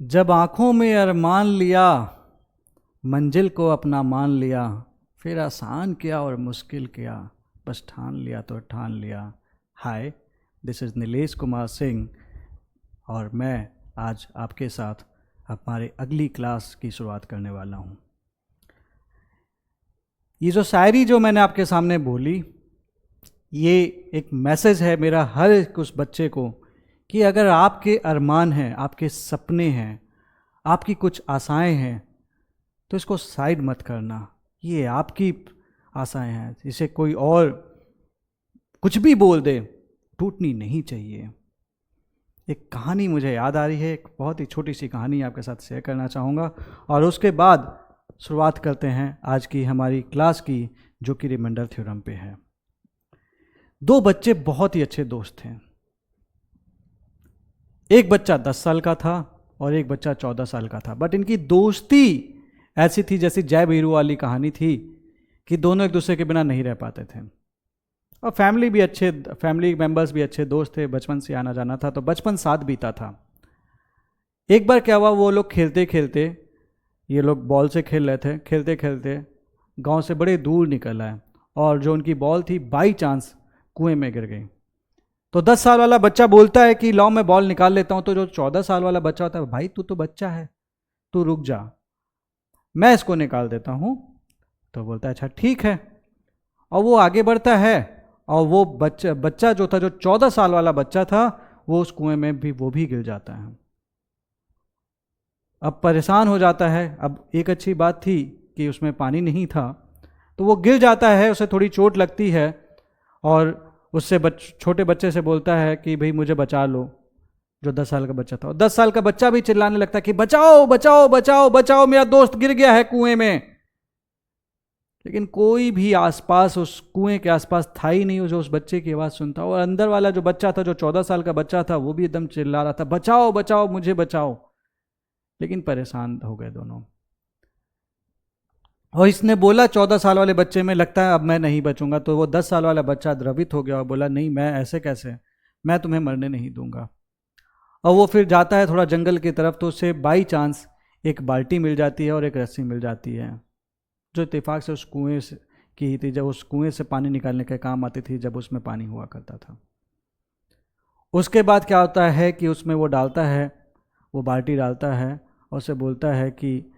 जब आँखों में अरमान लिया, मंजिल को अपना मान लिया, फिर आसान किया और मुश्किल किया, बस ठान लिया तो ठान लिया। हाय, दिस इज़ नीलेश कुमार सिंह और मैं आज आपके साथ हमारी अगली क्लास की शुरुआत करने वाला हूँ। ये जो शायरी जो मैंने आपके सामने बोली, ये एक मैसेज है मेरा हर एक उस बच्चे को कि अगर आपके अरमान हैं, आपके सपने हैं, आपकी कुछ आशाएं हैं, तो इसको साइड मत करना। ये आपकी आशाएं हैं, इसे कोई और कुछ भी बोल दे, टूटनी नहीं चाहिए। एक कहानी मुझे याद आ रही है, एक बहुत ही छोटी सी कहानी आपके साथ शेयर करना चाहूँगा और उसके बाद शुरुआत करते हैं आज की हमारी क्लास की, जो कि रिमाइंडर थ्योरम पे है। दो बच्चे बहुत ही अच्छे दोस्त थे। एक बच्चा 10 साल का था और एक बच्चा 14 साल का था, बट इनकी दोस्ती ऐसी थी जैसी जय वीरू वाली कहानी थी कि दोनों एक दूसरे के बिना नहीं रह पाते थे। और फैमिली मेंबर्स भी अच्छे दोस्त थे, बचपन से आना जाना था, तो बचपन साथ बीता था। एक बार क्या हुआ, वो लोग खेलते खेलते, ये लोग बॉल से खेल रहे थे, खेलते खेलते गांव से बड़े दूर निकल आए और जो उनकी बॉल थी बाई चांस कुएं में गिर गई। तो 10 साल वाला बच्चा बोलता है कि लाओ मैं बॉल निकाल लेता हूँ। तो जो 14 साल वाला बच्चा होता है, भाई तू तो बच्चा है, तू रुक जा, मैं इसको निकाल देता हूँ। तो बोलता है अच्छा ठीक है, और वो आगे बढ़ता है और वो बच्चा जो था, जो 14 साल वाला बच्चा था, वो उस कुएं में भी गिर जाता है। अब परेशान हो जाता है। अब एक अच्छी बात थी कि उसमें पानी नहीं था, तो वो गिर जाता है, उसे थोड़ी चोट लगती है और उससे छोटे बच्चे से बोलता है कि भाई मुझे बचा लो, जो 10 साल का बच्चा था। और 10 साल का बच्चा भी चिल्लाने लगता है कि बचाओ बचाओ बचाओ बचाओ, मेरा दोस्त गिर गया है कुएं में। लेकिन कोई भी आसपास, उस कुएं के आसपास था ही नहीं जो उस बच्चे की आवाज़ सुनता। और अंदर वाला जो बच्चा था, जो 14 साल का बच्चा था, वो भी एकदम चिल्ला रहा था बचाओ बचाओ मुझे बचाओ। लेकिन परेशान हो गए दोनों। और इसने बोला 14 साल वाले बच्चे में, लगता है अब मैं नहीं बचूंगा। तो वो 10 साल वाला बच्चा द्रवित हो गया और बोला नहीं, मैं ऐसे कैसे, मैं तुम्हें मरने नहीं दूंगा। और वो फिर जाता है थोड़ा जंगल की तरफ, तो उसे बाई चांस एक बाल्टी मिल जाती है और एक रस्सी मिल जाती है, जो इत्तेफाक से उस कुएं से की थी, जब उस कुएं से पानी निकालने के काम आती थी, जब उसमें पानी हुआ करता था। उसके बाद क्या होता है कि उसमें वो डालता है, वो बाल्टी डालता है और उसे बोलता है कि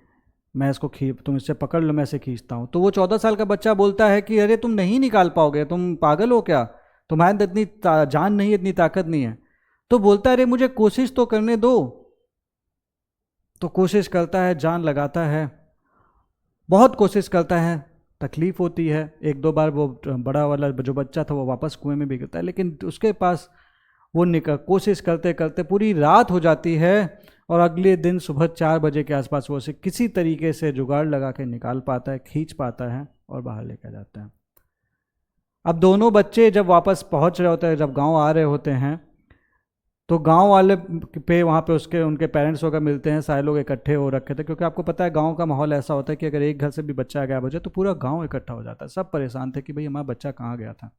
मैं इसको तुम इससे पकड़ लो, मैं इसे खींचता हूँ। तो वो 14 साल का बच्चा बोलता है कि अरे तुम नहीं निकाल पाओगे, तुम पागल हो क्या, तुम्हारे अंदर इतनी जान नहीं है, इतनी ताकत नहीं है। तो बोलता है अरे मुझे कोशिश तो करने दो। तो कोशिश करता है, जान लगाता है, बहुत कोशिश करता है, तकलीफ होती है। एक दो बार वो बड़ा वाला जो बच्चा था वो वापस कुएं में भी गिरता है, लेकिन उसके पास वो कोशिश करते करते पूरी रात हो जाती है और अगले दिन सुबह 4 बजे के आसपास वो उसे किसी तरीके से जुगाड़ लगा के निकाल पाता है, खींच पाता है और बाहर लेकर जाता है। अब दोनों बच्चे जब वापस पहुंच रहे होते हैं, जब गांव आ रहे होते हैं, तो गांव वाले पे वहाँ पे उनके पेरेंट्स वगैरह मिलते हैं। सारे लोग इकट्ठे हो रखे थे, क्योंकि आपको पता है गांव का माहौल ऐसा होता है कि अगर एक घर से भी बच्चा गायब हो जाए तो पूरा गांव इकट्ठा हो जाता है। सब परेशान थे कि भाई हमारा बच्चा कहाँ गया था।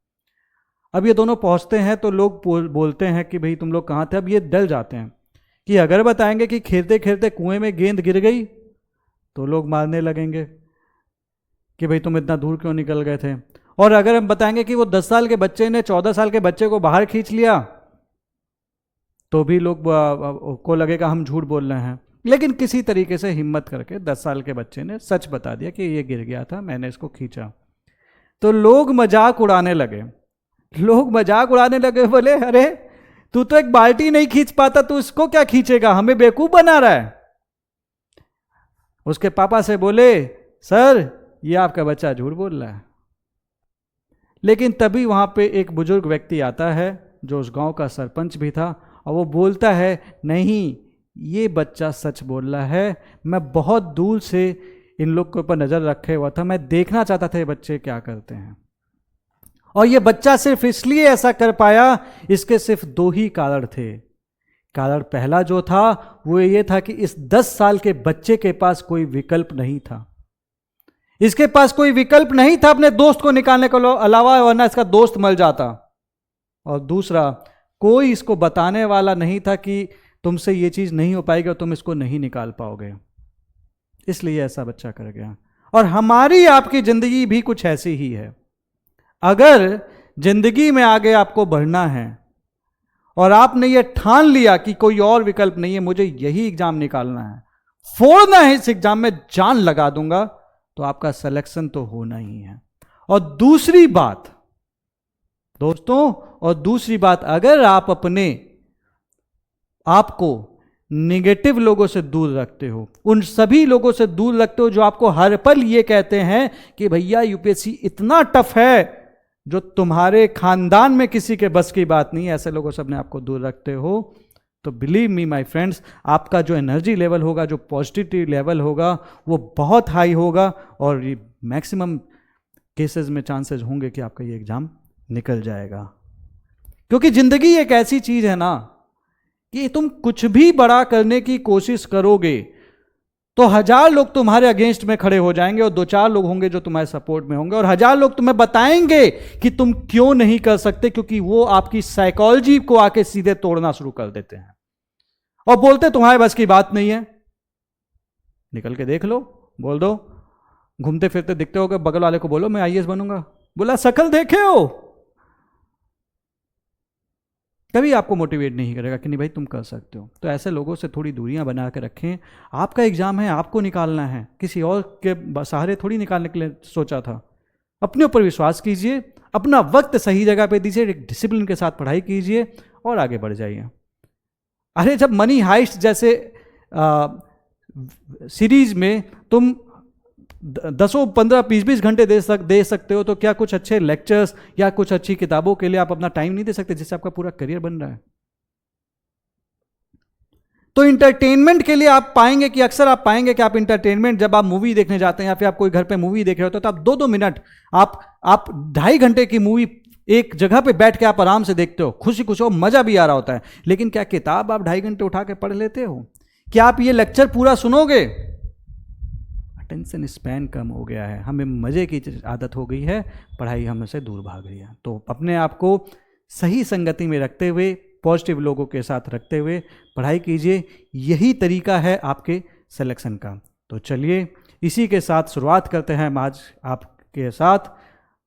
अब ये दोनों पहुँचते हैं तो लोग बोलते हैं कि भाई तुम लोग कहाँ थे। अब ये डर जाते हैं कि अगर बताएंगे कि खेलते खेलते कुएं में गेंद गिर गई तो लोग मारने लगेंगे कि भाई तुम इतना दूर क्यों निकल गए थे। और अगर हम बताएंगे कि वो 10 साल के बच्चे ने 14 साल के बच्चे को बाहर खींच लिया तो भी लोग को लगेगा हम झूठ बोल रहे हैं। लेकिन किसी तरीके से हिम्मत करके 10 साल के बच्चे ने सच बता दिया कि ये गिर गया था, मैंने इसको खींचा। तो लोग मजाक उड़ाने लगे, बोले अरे तू तो एक बाल्टी नहीं खींच पाता, तू इसको क्या खींचेगा, हमें बेवकूफ बना रहा है। उसके पापा से बोले सर ये आपका बच्चा झूठ बोल रहा है। लेकिन तभी वहां पे एक बुजुर्ग व्यक्ति आता है जो उस गांव का सरपंच भी था, और वो बोलता है नहीं, ये बच्चा सच बोल रहा है, मैं बहुत दूर से इन लोग के ऊपर नजर रखे हुआ था, मैं देखना चाहता था ये बच्चे क्या करते हैं। और ये बच्चा सिर्फ इसलिए ऐसा कर पाया, इसके सिर्फ 2 ही कारण थे। कारण पहला जो था वो ये था कि इस 10 साल के बच्चे के पास कोई विकल्प नहीं था। इसके पास कोई विकल्प नहीं था अपने दोस्त को निकालने के अलावा, वरना इसका दोस्त मर जाता। और दूसरा, कोई इसको बताने वाला नहीं था कि तुमसे ये चीज़ नहीं हो पाएगी और तुम इसको नहीं निकाल पाओगे, इसलिए ऐसा बच्चा कर गया। और हमारी आपकी ज़िंदगी भी कुछ ऐसी ही है। अगर ज़िंदगी में आगे आपको बढ़ना है और आपने ये ठान लिया कि कोई और विकल्प नहीं है, मुझे यही एग्जाम निकालना है, फोड़ना है इस एग्जाम में, जान लगा दूंगा, तो आपका सिलेक्शन तो होना ही है। और दूसरी बात दोस्तों, और दूसरी बात, अगर आप अपने आपको निगेटिव लोगों से दूर रखते हो, उन सभी लोगों से दूर रखते हो जो आपको हर पल ये कहते हैं कि भैया यूपीएससी इतना टफ है जो तुम्हारे खानदान में किसी के बस की बात नहीं है, ऐसे लोगों से अपने आपको दूर रखते हो, तो बिलीव मी माय फ्रेंड्स, आपका जो एनर्जी लेवल होगा, जो पॉजिटिविटी लेवल होगा, वो बहुत हाई होगा और मैक्सिमम केसेस में चांसेस होंगे कि आपका ये एग्जाम निकल जाएगा। क्योंकि जिंदगी एक ऐसी चीज है ना कि तुम कुछ भी बड़ा करने की कोशिश करोगे तो 1000 लोग तुम्हारे अगेंस्ट में खड़े हो जाएंगे और 2-4 लोग होंगे जो तुम्हारे सपोर्ट में होंगे, और 1000 लोग तुम्हें बताएंगे कि तुम क्यों नहीं कर सकते, क्योंकि वो आपकी साइकोलॉजी को आके सीधे तोड़ना शुरू कर देते हैं और बोलते तुम्हारे बस की बात नहीं है। निकल के देख लो, बोल दो, घूमते फिरते दिखते हो, बगल वाले को बोलो मैं आईएएस बनूंगा, बोला शकल देखे हो, कभी आपको मोटिवेट नहीं करेगा कि नहीं भाई तुम कर सकते हो। तो ऐसे लोगों से थोड़ी दूरियां बना के रखें। आपका एग्जाम है, आपको निकालना है, किसी और के सहारे थोड़ी निकालने के लिए सोचा था। अपने ऊपर विश्वास कीजिए, अपना वक्त सही जगह पे दीजिए, एक डिसिप्लिन के साथ पढ़ाई कीजिए और आगे बढ़ जाइए। अरे जब मनी हाइस्ट जैसे सीरीज में तुम 10, 15, 20 घंटे दे सकते हो, तो क्या कुछ अच्छे लेक्चर्स या कुछ अच्छी किताबों के लिए आप अपना टाइम नहीं दे सकते जिससे आपका पूरा करियर बन रहा है? तो इंटरटेनमेंट के लिए आप पाएंगे कि अक्सर आप पाएंगे कि आप इंटरटेनमेंट जब आप मूवी देखने जाते हैं या फिर आप कोई घर पे मूवी देख रहे हो तो आप 2-2 मिनट, आप 2.5 घंटे की मूवी एक जगह पे बैठ के आप आराम से देखते हो, खुशी खुशी हो, मजा भी आ रहा होता है। लेकिन क्या किताब आप 2.5 घंटे उठा के पढ़ लेते हो? क्या आप ये लेक्चर पूरा सुनोगे? अटेंशन स्पैन कम हो गया है, हमें मजे की आदत हो गई है, पढ़ाई हमसे दूर भाग रही है। तो अपने आप को सही संगति में रखते हुए, पॉजिटिव लोगों के साथ रखते हुए पढ़ाई कीजिए, यही तरीका है आपके सिलेक्शन का। तो चलिए इसी के साथ शुरुआत करते हैं आज आपके साथ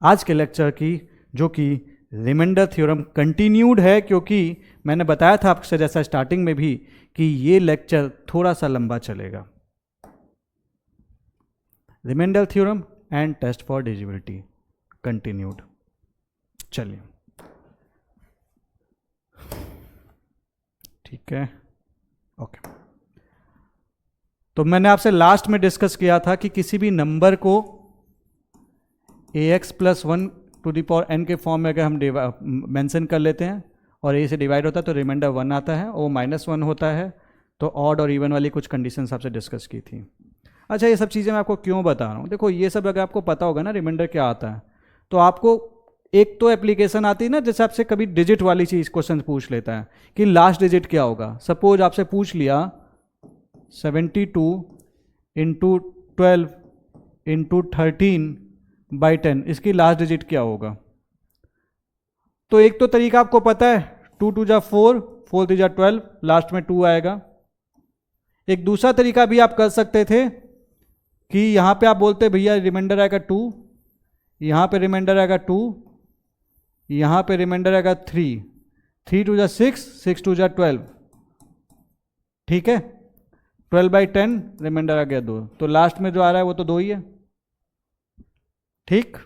आज के लेक्चर की, जो कि रिमाइंडर थ्योरम कंटिन्यूड है, क्योंकि मैंने बताया था आपसे जैसा स्टार्टिंग में भी कि ये लेक्चर थोड़ा सा लंबा चलेगा। Reminder theorem and test for divisibility continued. चलिए ठीक है, ओके। तो मैंने आपसे लास्ट में डिस्कस किया था कि किसी भी नंबर को ax + 1 to the power n के फॉर्म में अगर हम मेंशन कर लेते हैं और a से डिवाइड होता है तो रिमाइंडर 1 आता है, और -1 होता है, तो ऑड और इवन वाली कुछ कंडीशंस आपसे डिस्कस की थी। अच्छा, ये सब चीज़ें मैं आपको क्यों बता रहा हूँ? देखो, ये सब अगर आपको पता होगा ना रिमाइंडर क्या आता है, तो आपको एक तो एप्लीकेशन आती है ना, जैसे आपसे कभी डिजिट वाली चीज़ क्वेश्चन पूछ लेता है कि लास्ट डिजिट क्या होगा। सपोज आपसे पूछ लिया 72 × 12 × 13/10, इसकी लास्ट डिजिट क्या होगा? तो एक तो तरीका आपको पता है, 2 × 2 = 4, 4 × 3 = 12, लास्ट में 2 आएगा। एक दूसरा तरीका भी आप कर सकते थे कि यहाँ पे आप बोलते भैया रिमाइंडर आएगा 2, यहाँ पे रिमाइंडर आएगा 2, यहाँ पे रिमाइंडर आएगा 3, 3 × 2 = 6, 6 × 2 = 12, ठीक है, 12/10 रिमाइंडर आ गया 2, तो लास्ट में जो आ रहा है वो तो 2 ही है, ठीक।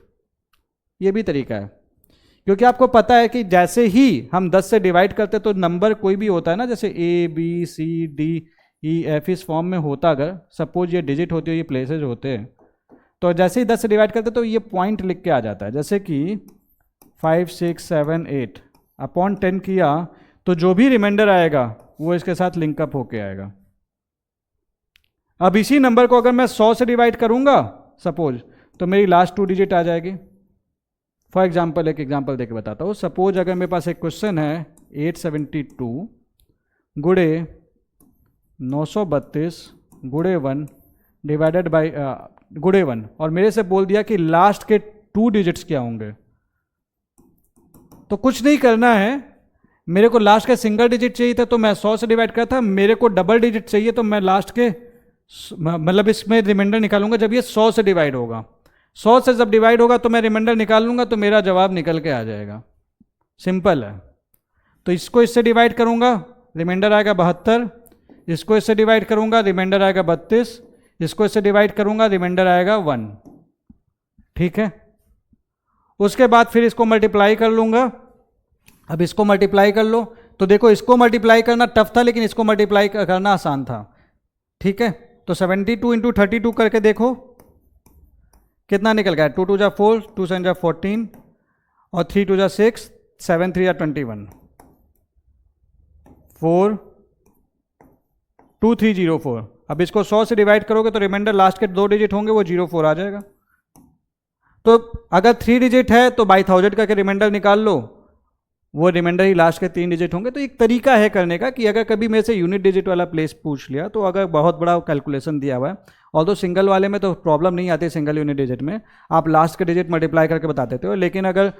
ये भी तरीका है, क्योंकि आपको पता है कि जैसे ही हम 10 से डिवाइड करते तो नंबर कोई भी होता है ना, जैसे ABCDEF इस फॉर्म में होता, अगर सपोज ये डिजिट होती है, ये प्लेसेज होते हैं, तो जैसे ही 10 से डिवाइड करते तो ये पॉइंट लिख के आ जाता है। जैसे कि 5, 6, 7, 8 अपॉन 10 किया तो जो भी रिमाइंडर आएगा वो इसके साथ लिंकअप होके आएगा। अब इसी नंबर को अगर मैं 100 से डिवाइड करूंगा सपोज, तो मेरी लास्ट 2 डिजिट आ जाएगी। फॉर एग्जाम्पल एक एग्जाम्पल देके बताता हूँ। सपोज अगर मेरे पास एक क्वेश्चन है 872 गुणे 932 गुणे 1 डिवाइडेड बाई गुणे 1, और मेरे से बोल दिया कि लास्ट के 2 डिजिट्स क्या होंगे। तो कुछ नहीं करना है, मेरे को लास्ट के सिंगल डिजिट चाहिए था तो मैं 100 से डिवाइड करता, मेरे को डबल डिजिट चाहिए तो मैं लास्ट के मतलब इसमें रिमाइंडर निकालूंगा जब ये 100 से डिवाइड होगा। 100 से जब डिवाइड होगा तो मैं रिमाइंडर निकाल लूंगा तो मेरा जवाब निकल के आ जाएगा। सिंपल है। तो इसको इससे डिवाइड करूंगा, रिमाइंडर आएगा 72। इसको इससे डिवाइड करूंगा, रिमाइंडर आएगा 32। इसको इससे डिवाइड करूंगा, रिमाइंडर आएगा 1। ठीक है। उसके बाद फिर इसको मल्टीप्लाई कर लूंगा। अब इसको मल्टीप्लाई कर लो तो देखो इसको मल्टीप्लाई करना टफ था लेकिन इसको मल्टीप्लाई करना आसान था। ठीक है। तो 72 इंटू 32 करके देखो कितना निकल गया। 2 2 जा 4, 2 7 जा 14 और 3 2 जा 6, 7 3 जा 21, 4 2304। अब इसको 100 से डिवाइड करोगे तो रिमाइंडर लास्ट के 2 डिजिट होंगे, वो 04 आ जाएगा। तो अगर 3 डिजिट है तो बाई 1000 करके रिमाइंडर निकाल लो, वो रिमाइंडर ही लास्ट के 3 डिजिट होंगे। तो एक तरीका है करने का कि अगर कभी मेरे से यूनिट डिजिट वाला प्लेस पूछ लिया तो अगर बहुत बड़ा कैलकुलेशन दिया हुआ है, और तो सिंगल वाले में तो प्रॉब्लम नहीं आती, सिंगल यूनिट डिजिट में आप लास्ट के डिजिट मल्टीप्लाई करके बता देते हो। लेकिन अगर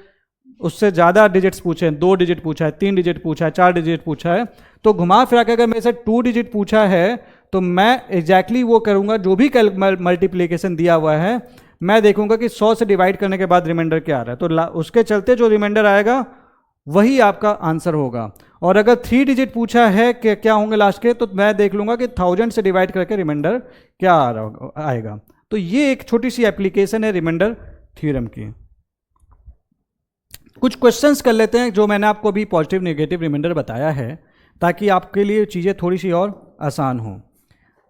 उससे ज़्यादा डिजिट्स पूछे, 2 डिजिट पूछा है, 3 डिजिट पूछा है, 4 डिजिट पूछा है, तो घुमा फिरा के अगर मेरे से 2 डिजिट पूछा है तो मैं एग्जैक्टली वो करूँगा, जो भी मल्टीप्लीकेशन दिया हुआ है मैं देखूंगा कि 100 से डिवाइड करने के बाद रिमाइंडर क्या आ रहा है, तो उसके चलते जो रिमाइंडर आएगा वही आपका आंसर होगा। और अगर 3 डिजिट पूछा है कि क्या होंगे लास्ट के, तो मैं देख लूंगा कि 1000 से डिवाइड करके रिमाइंडर क्या आएगा। तो ये एक छोटी सी एप्लीकेशन है रिमाइंडर थ्योरम की। कुछ क्वेश्चंस कर लेते हैं जो मैंने आपको अभी पॉजिटिव नेगेटिव रिमाइंडर बताया है, ताकि आपके लिए चीज़ें थोड़ी सी और आसान हो।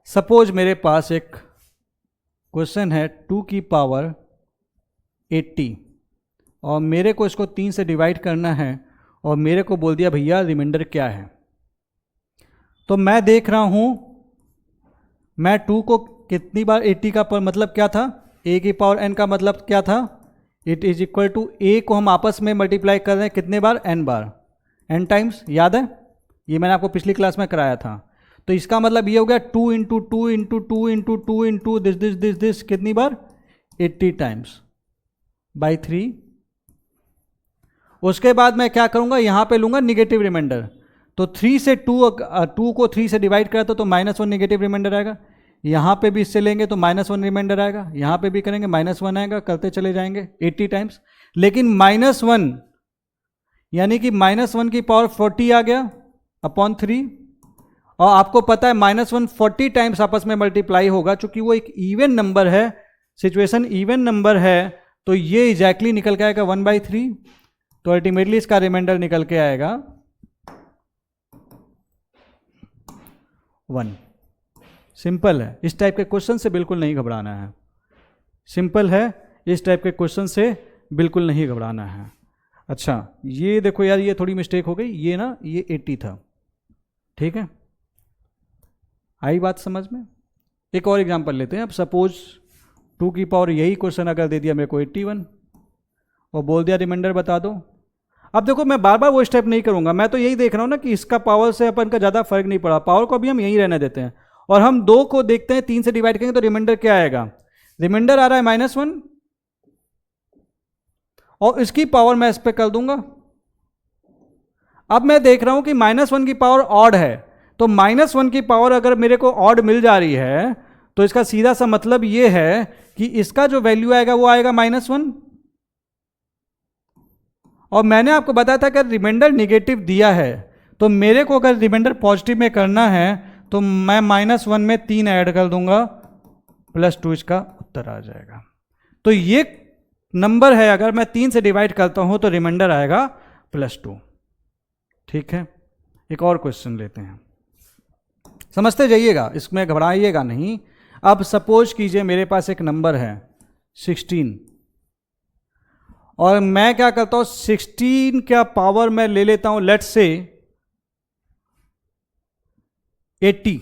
सपोज मेरे पास एक क्वेश्चन है 2 की पावर 80 और मेरे को इसको 3 से डिवाइड करना है और मेरे को बोल दिया भैया रिमाइंडर क्या है। तो मैं देख रहा हूँ मैं 2 को कितनी बार 80 का पर मतलब क्या था, a की पावर n का मतलब क्या था, it is equal to a को हम आपस में मल्टीप्लाई कर रहे हैं कितने बार, n बार, n टाइम्स। याद है, ये मैंने आपको पिछली क्लास में कराया था। तो इसका मतलब ये हो गया 2 into 2 into 2 into 2 into this कितनी बार, 80 टाइम्स बाई 3। उसके बाद मैं क्या करूंगा, यहां पे लूंगा निगेटिव रिमाइंडर। तो 3 से 2 को 3 से डिवाइड करता तो -1 निगेटिव रिमाइंडर आएगा। यहां पे भी इससे लेंगे तो -1 रिमाइंडर आएगा, यहां पे भी करेंगे -1 आएगा, करते चले जाएंगे 80 टाइम्स। लेकिन -1 यानी कि -1 की पावर 40 आ गया अपॉन 3। और आपको पता है -1 40 टाइम्स आपस में मल्टीप्लाई होगा, चूंकि वो एक इवन नंबर है, सिचुएशन इवन नंबर है, तो ये एग्जैक्टली निकल के आएगा 1/3। तो अल्टीमेटली इसका रिमाइंडर निकल के आएगा 1। सिंपल है, इस टाइप के क्वेश्चन से बिल्कुल नहीं घबराना है। सिंपल है, इस टाइप के क्वेश्चन से बिल्कुल नहीं घबराना है। अच्छा ये देखो यार, ये थोड़ी मिस्टेक हो गई, ये ना ये 80 था, ठीक है, आई बात समझ में। एक और एग्जांपल लेते हैं। अब सपोज 2 की पावर यही क्वेश्चन अगर दे दिया मेरे को 81 और बोल दिया रिमाइंडर बता दो। अब देखो मैं बार बार वो स्टेप नहीं करूंगा, मैं तो यही देख रहा हूं ना कि इसका पावर से अपन का ज़्यादा फर्क नहीं पड़ा, पावर को अभी हम यहीं रहने देते हैं और हम 2 को देखते हैं 3 से डिवाइड करेंगे तो रिमाइंडर क्या आएगा। रिमाइंडर आ रहा है -1 और इसकी पावर मैं इस पर कर दूंगा। अब मैं देख रहा हूं कि -1 की पावर ऑड है, तो -1 की पावर अगर मेरे को ऑड मिल जा रही है तो इसका सीधा सा मतलब ये है कि इसका जो वैल्यू आएगा वो आएगा -1। और मैंने आपको बताया था कि रिमाइंडर निगेटिव दिया है तो मेरे को अगर रिमाइंडर पॉजिटिव में करना है तो मैं -1 में 3 ऐड कर दूंगा, +2 इसका उत्तर आ जाएगा। तो ये नंबर है, अगर मैं 3 से डिवाइड करता हूं तो रिमाइंडर आएगा +2। ठीक है, एक और क्वेश्चन लेते हैं, समझते जाइएगा, इसमें घबराइएगा नहीं। अब सपोज कीजिए मेरे पास एक नंबर है 16 और मैं क्या करता हूं 16 का पावर मैं ले लेता हूं लेट्स से 80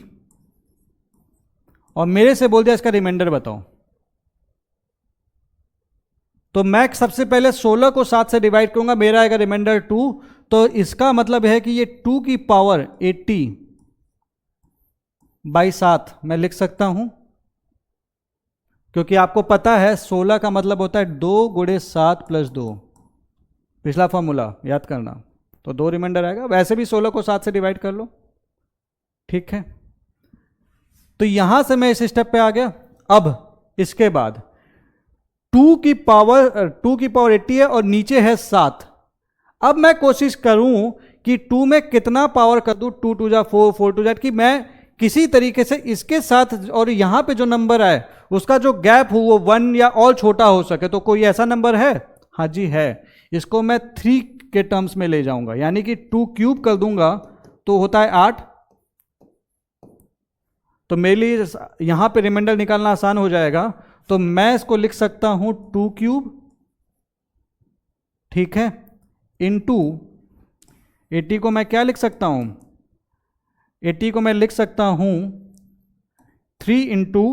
और मेरे से बोल दिया इसका रिमाइंडर बताओ। तो मैं सबसे पहले 16 को 7 से डिवाइड करूंगा, मेरा आएगा रिमाइंडर 2। तो इसका मतलब है कि ये 2 की पावर 80 बाई 7 मैं लिख सकता हूं, क्योंकि आपको पता है 16 का मतलब होता है 2 × 7 + 2, पिछला फॉर्मूला याद करना। तो 2 रिमाइंडर आएगा। वैसे भी 16 को 7 से डिवाइड कर लो, ठीक है। तो यहां से मैं इस स्टेप पे आ गया। अब इसके बाद 2 की पावर 80 है और नीचे है 7। अब मैं कोशिश करूं कि 2 में कितना पावर कर दूं, 2 2 जा 4, 4 2 जा, कि मैं किसी तरीके से इसके साथ और यहां पे जो नंबर आए उसका जो गैप हो वो 1 या और छोटा हो सके। तो कोई ऐसा नंबर है? हाँ जी है। इसको मैं 3 के टर्म्स में ले जाऊंगा, यानी कि 2 क्यूब कर दूंगा तो होता है 8। तो मेरे लिए यहां पे रिमाइंडर निकालना आसान हो जाएगा। तो मैं इसको लिख सकता हूं 2 क्यूब, ठीक है, इनटू 80 को मैं क्या लिख सकता हूं? 80 को मैं लिख सकता हूं 3 इंटू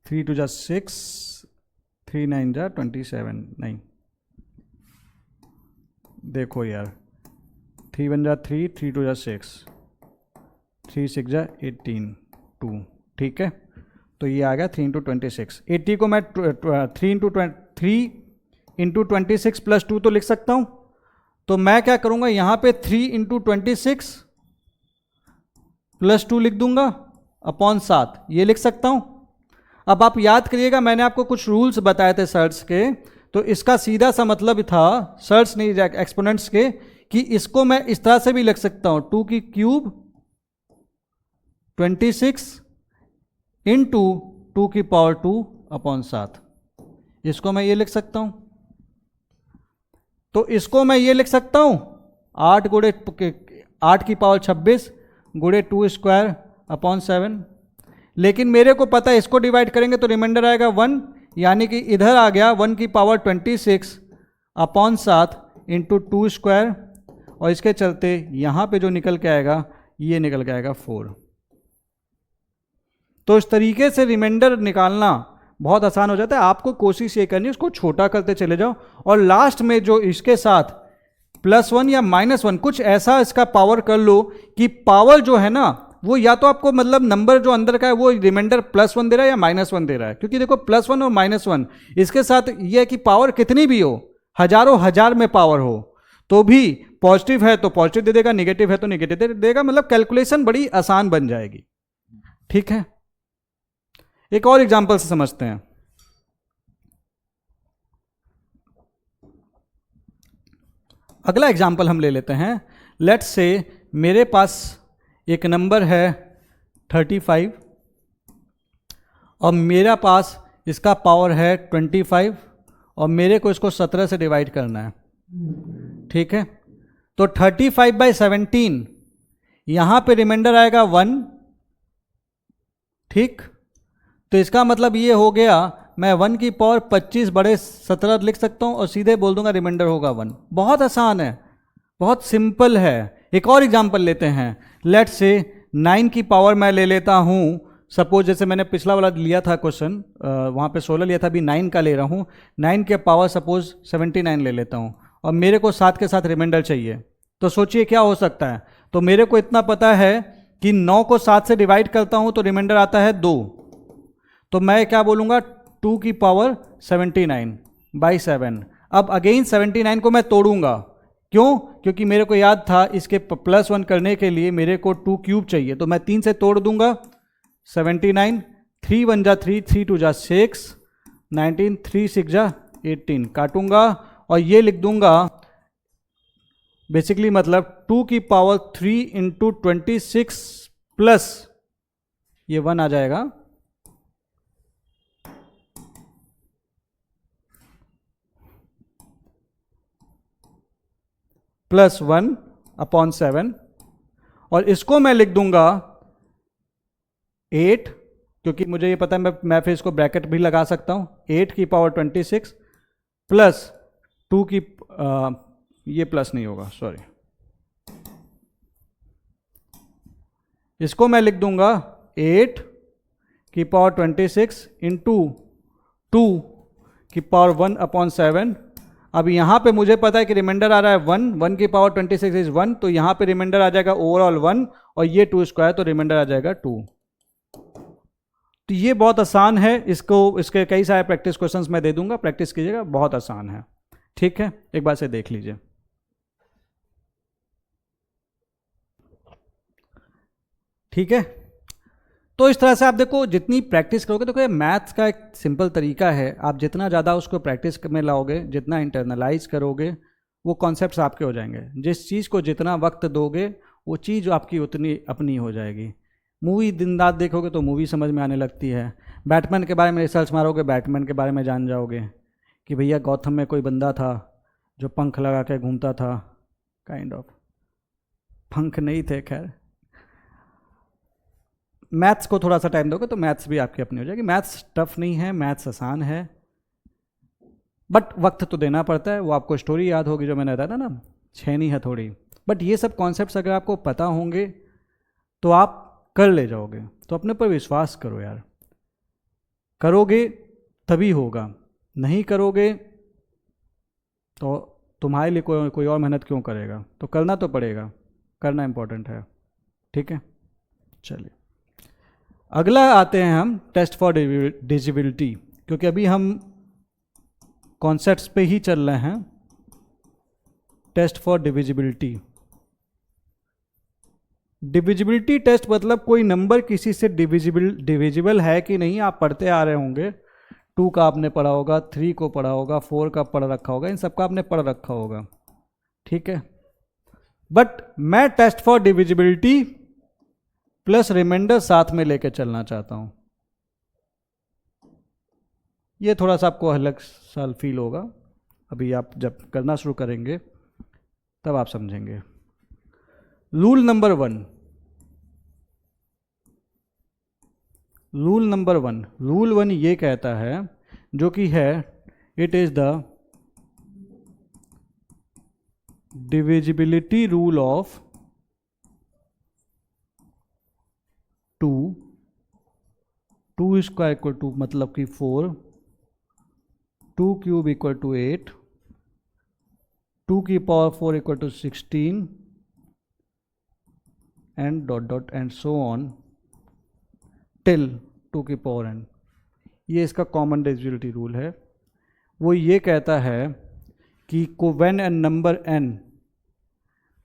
3 2 जा 6, 3 9 जा 27, नहीं देखो यार, 3 1 जा 3, 3 2 जा 6, 3 6 जा 18, 2, ठीक है। तो ये आ गया 3 इंटू 26। 80 को मैं 3 इंटू 26 प्लस 2 तो लिख सकता हूं। तो मैं क्या करूंगा, यहां पे 3 इंटू 26 प्लस 2 लिख दूंगा अपॉन 7, ये लिख सकता हूं। अब आप याद करिएगा, मैंने आपको कुछ रूल्स बताए थे सर्ट्स के, तो इसका सीधा सा मतलब था, सर्ट्स नहीं एक्सपोनेंट्स के, कि इसको मैं इस तरह से भी लिख सकता हूं 2 की क्यूब 26 इंटू 2 की पावर 2 अपॉन 7। इसको मैं ये लिख सकता हूं। तो इसको मैं ये लिख सकता हूं 8 की पावर 26 गुणे 2 स्क्वायर अपॉन 7। लेकिन मेरे को पता है इसको डिवाइड करेंगे तो रिमाइंडर आएगा 1, यानी कि इधर आ गया 1 की पावर 26 अपॉन 7 इंटू 2 स्क्वायर, और इसके चलते यहां पे जो निकल के आएगा ये निकल के आएगा 4। तो इस तरीके से रिमाइंडर निकालना बहुत आसान हो जाता है। आपको कोशिश ये करनी है उसको छोटा करते चले जाओ, और लास्ट में जो इसके साथ +1 या -1 कुछ ऐसा इसका पावर कर लो कि पावर जो है ना वो या तो आपको मतलब नंबर जो अंदर का है वो रिमाइंडर +1 दे रहा है या -1 दे रहा है। क्योंकि देखो +1 और -1 इसके साथ ये है कि पावर कितनी भी हो, हजारों हजार में पावर हो, तो भी पॉजिटिव है तो पॉजिटिव दे देगा, निगेटिव है तो निगेटिव दे देगा। मतलब कैलकुलेशन बड़ी आसान बन जाएगी, ठीक है। एक और एग्जांपल से समझते हैं। अगला एग्जांपल हम ले लेते हैं। लेट्स से मेरे पास एक नंबर है 35 और मेरा पास इसका पावर है 25 और मेरे को इसको 17 से डिवाइड करना है, ठीक है। तो 35/17 यहां पे रिमाइंडर आएगा 1, ठीक। तो इसका मतलब ये हो गया मैं 1 की पावर 25 बड़े 17 लिख सकता हूं और सीधे बोल दूंगा रिमाइंडर होगा 1। बहुत आसान है, बहुत सिंपल है। एक और एग्जांपल लेते हैं। लेट्स से 9 की पावर मैं ले लेता हूं, सपोज जैसे मैंने पिछला वाला लिया था क्वेश्चन, वहां पे 16 लिया था, अभी 9 का ले रहा हूं। 9 के पावर सपोज 79 ले लेता हूं और मेरे को 7 के साथ रिमाइंडर चाहिए। तो सोचिए क्या हो सकता है। तो मेरे को इतना पता है कि 9 को 7 से डिवाइड करता हूं तो रिमाइंडर आता है 2। तो मैं क्या बोलूँगा 2 की पावर 79/7। अब अगेन 79 को मैं तोड़ूंगा, क्यों? क्योंकि मेरे को याद था इसके +1 करने के लिए मेरे को 2 क्यूब चाहिए। तो मैं 3 से तोड़ दूंगा 79, 3 1 जा 3, 3 2 जा 6, 19, 3 6 जा 18 काटूंगा और ये लिख दूंगा बेसिकली मतलब 2 की पावर 3 इंटू 26 प्लस ये 1 आ जाएगा +1/7 और इसको मैं लिख दूंगा 8, क्योंकि मुझे ये पता है मैं फिर इसको ब्रैकेट भी लगा सकता हूं। 8 की पावर 26 प्लस 2 की ये प्लस नहीं होगा, सॉरी, इसको मैं लिख दूंगा 8 की पावर 26 इंटू 2 की पावर 1/7। अब यहाँ पे मुझे पता है कि रिमाइंडर आ रहा है 1 की पावर 26 इज 1, तो यहाँ पे रिमाइंडर आ जाएगा ओवरऑल 1 और ये 2 स्क्वायर, तो रिमाइंडर आ जाएगा 2। तो ये बहुत आसान है, इसके कई सारे प्रैक्टिस क्वेश्चंस मैं दे दूंगा, प्रैक्टिस कीजिएगा, बहुत आसान है, ठीक है, एक बार से देख लीजिए। ठीक है, तो इस तरह से आप देखो, जितनी प्रैक्टिस करोगे, देखो ये मैथ्स का एक सिंपल तरीका है, आप जितना ज़्यादा उसको प्रैक्टिस में लाओगे, जितना इंटरनलाइज करोगे, वो कॉन्सेप्ट्स आपके हो जाएंगे। जिस चीज़ को जितना वक्त दोगे, वो चीज़ आपकी उतनी अपनी हो जाएगी। मूवी दिन रात देखोगे तो मूवी समझ में आने लगती है। बैटमैन के बारे में रिसर्च मारोगे, बैटमैन के बारे में जान जाओगे कि भैया गौथम में कोई बंदा था जो पंख लगा के घूमता था, काइंड ऑफ पंख नहीं थे, खैर। मैथ्स को थोड़ा सा टाइम दोगे तो मैथ्स भी आपकी अपनी हो जाएगी। मैथ्स टफ नहीं है, मैथ्स आसान है, बट वक्त तो देना पड़ता है। वो आपको स्टोरी याद होगी जो मैंने बताया था ना, छेनी है थोड़ी, बट ये सब कॉन्सेप्ट्स अगर आपको पता होंगे तो आप कर ले जाओगे। तो अपने पर विश्वास करो यार, करोगे तभी होगा, नहीं करोगे तो तुम्हारे लिए कोई और मेहनत क्यों करेगा। तो करना तो पड़ेगा, करना इंपॉर्टेंट है। ठीक है, चलिए अगला आते हैं हम टेस्ट फॉर डिविजिबिलिटी, क्योंकि अभी हम कॉन्सेप्ट्स पे ही चल रहे हैं। Test for divisibility, divisibility test मतलब कोई नंबर किसी से डिविजिबल है कि नहीं। आप पढ़ते आ रहे होंगे, 2 का आपने पढ़ा होगा, 3 को पढ़ा होगा, 4 का पढ़ रखा होगा, इन सबका आपने पढ़ रखा होगा। ठीक है, बट मैं test for divisibility plus remainder साथ में लेके चलना चाहता हूं। ये थोड़ा सा आपको अलग सा फील होगा, अभी आप जब करना शुरू करेंगे तब आप समझेंगे। रूल नंबर 1, रूल 1 ये कहता है, जो कि है it is the divisibility rule of 2 square equal to मतलब कि 4, 2 क्यूब इक्वल टू 8, 2 की power 4 equal to 16 and dot dot and so on till 2 की पावर n। ये इसका कॉमन डिविजिबिलिटी रूल है। वो ये कहता है कि व्हेन एन नंबर n,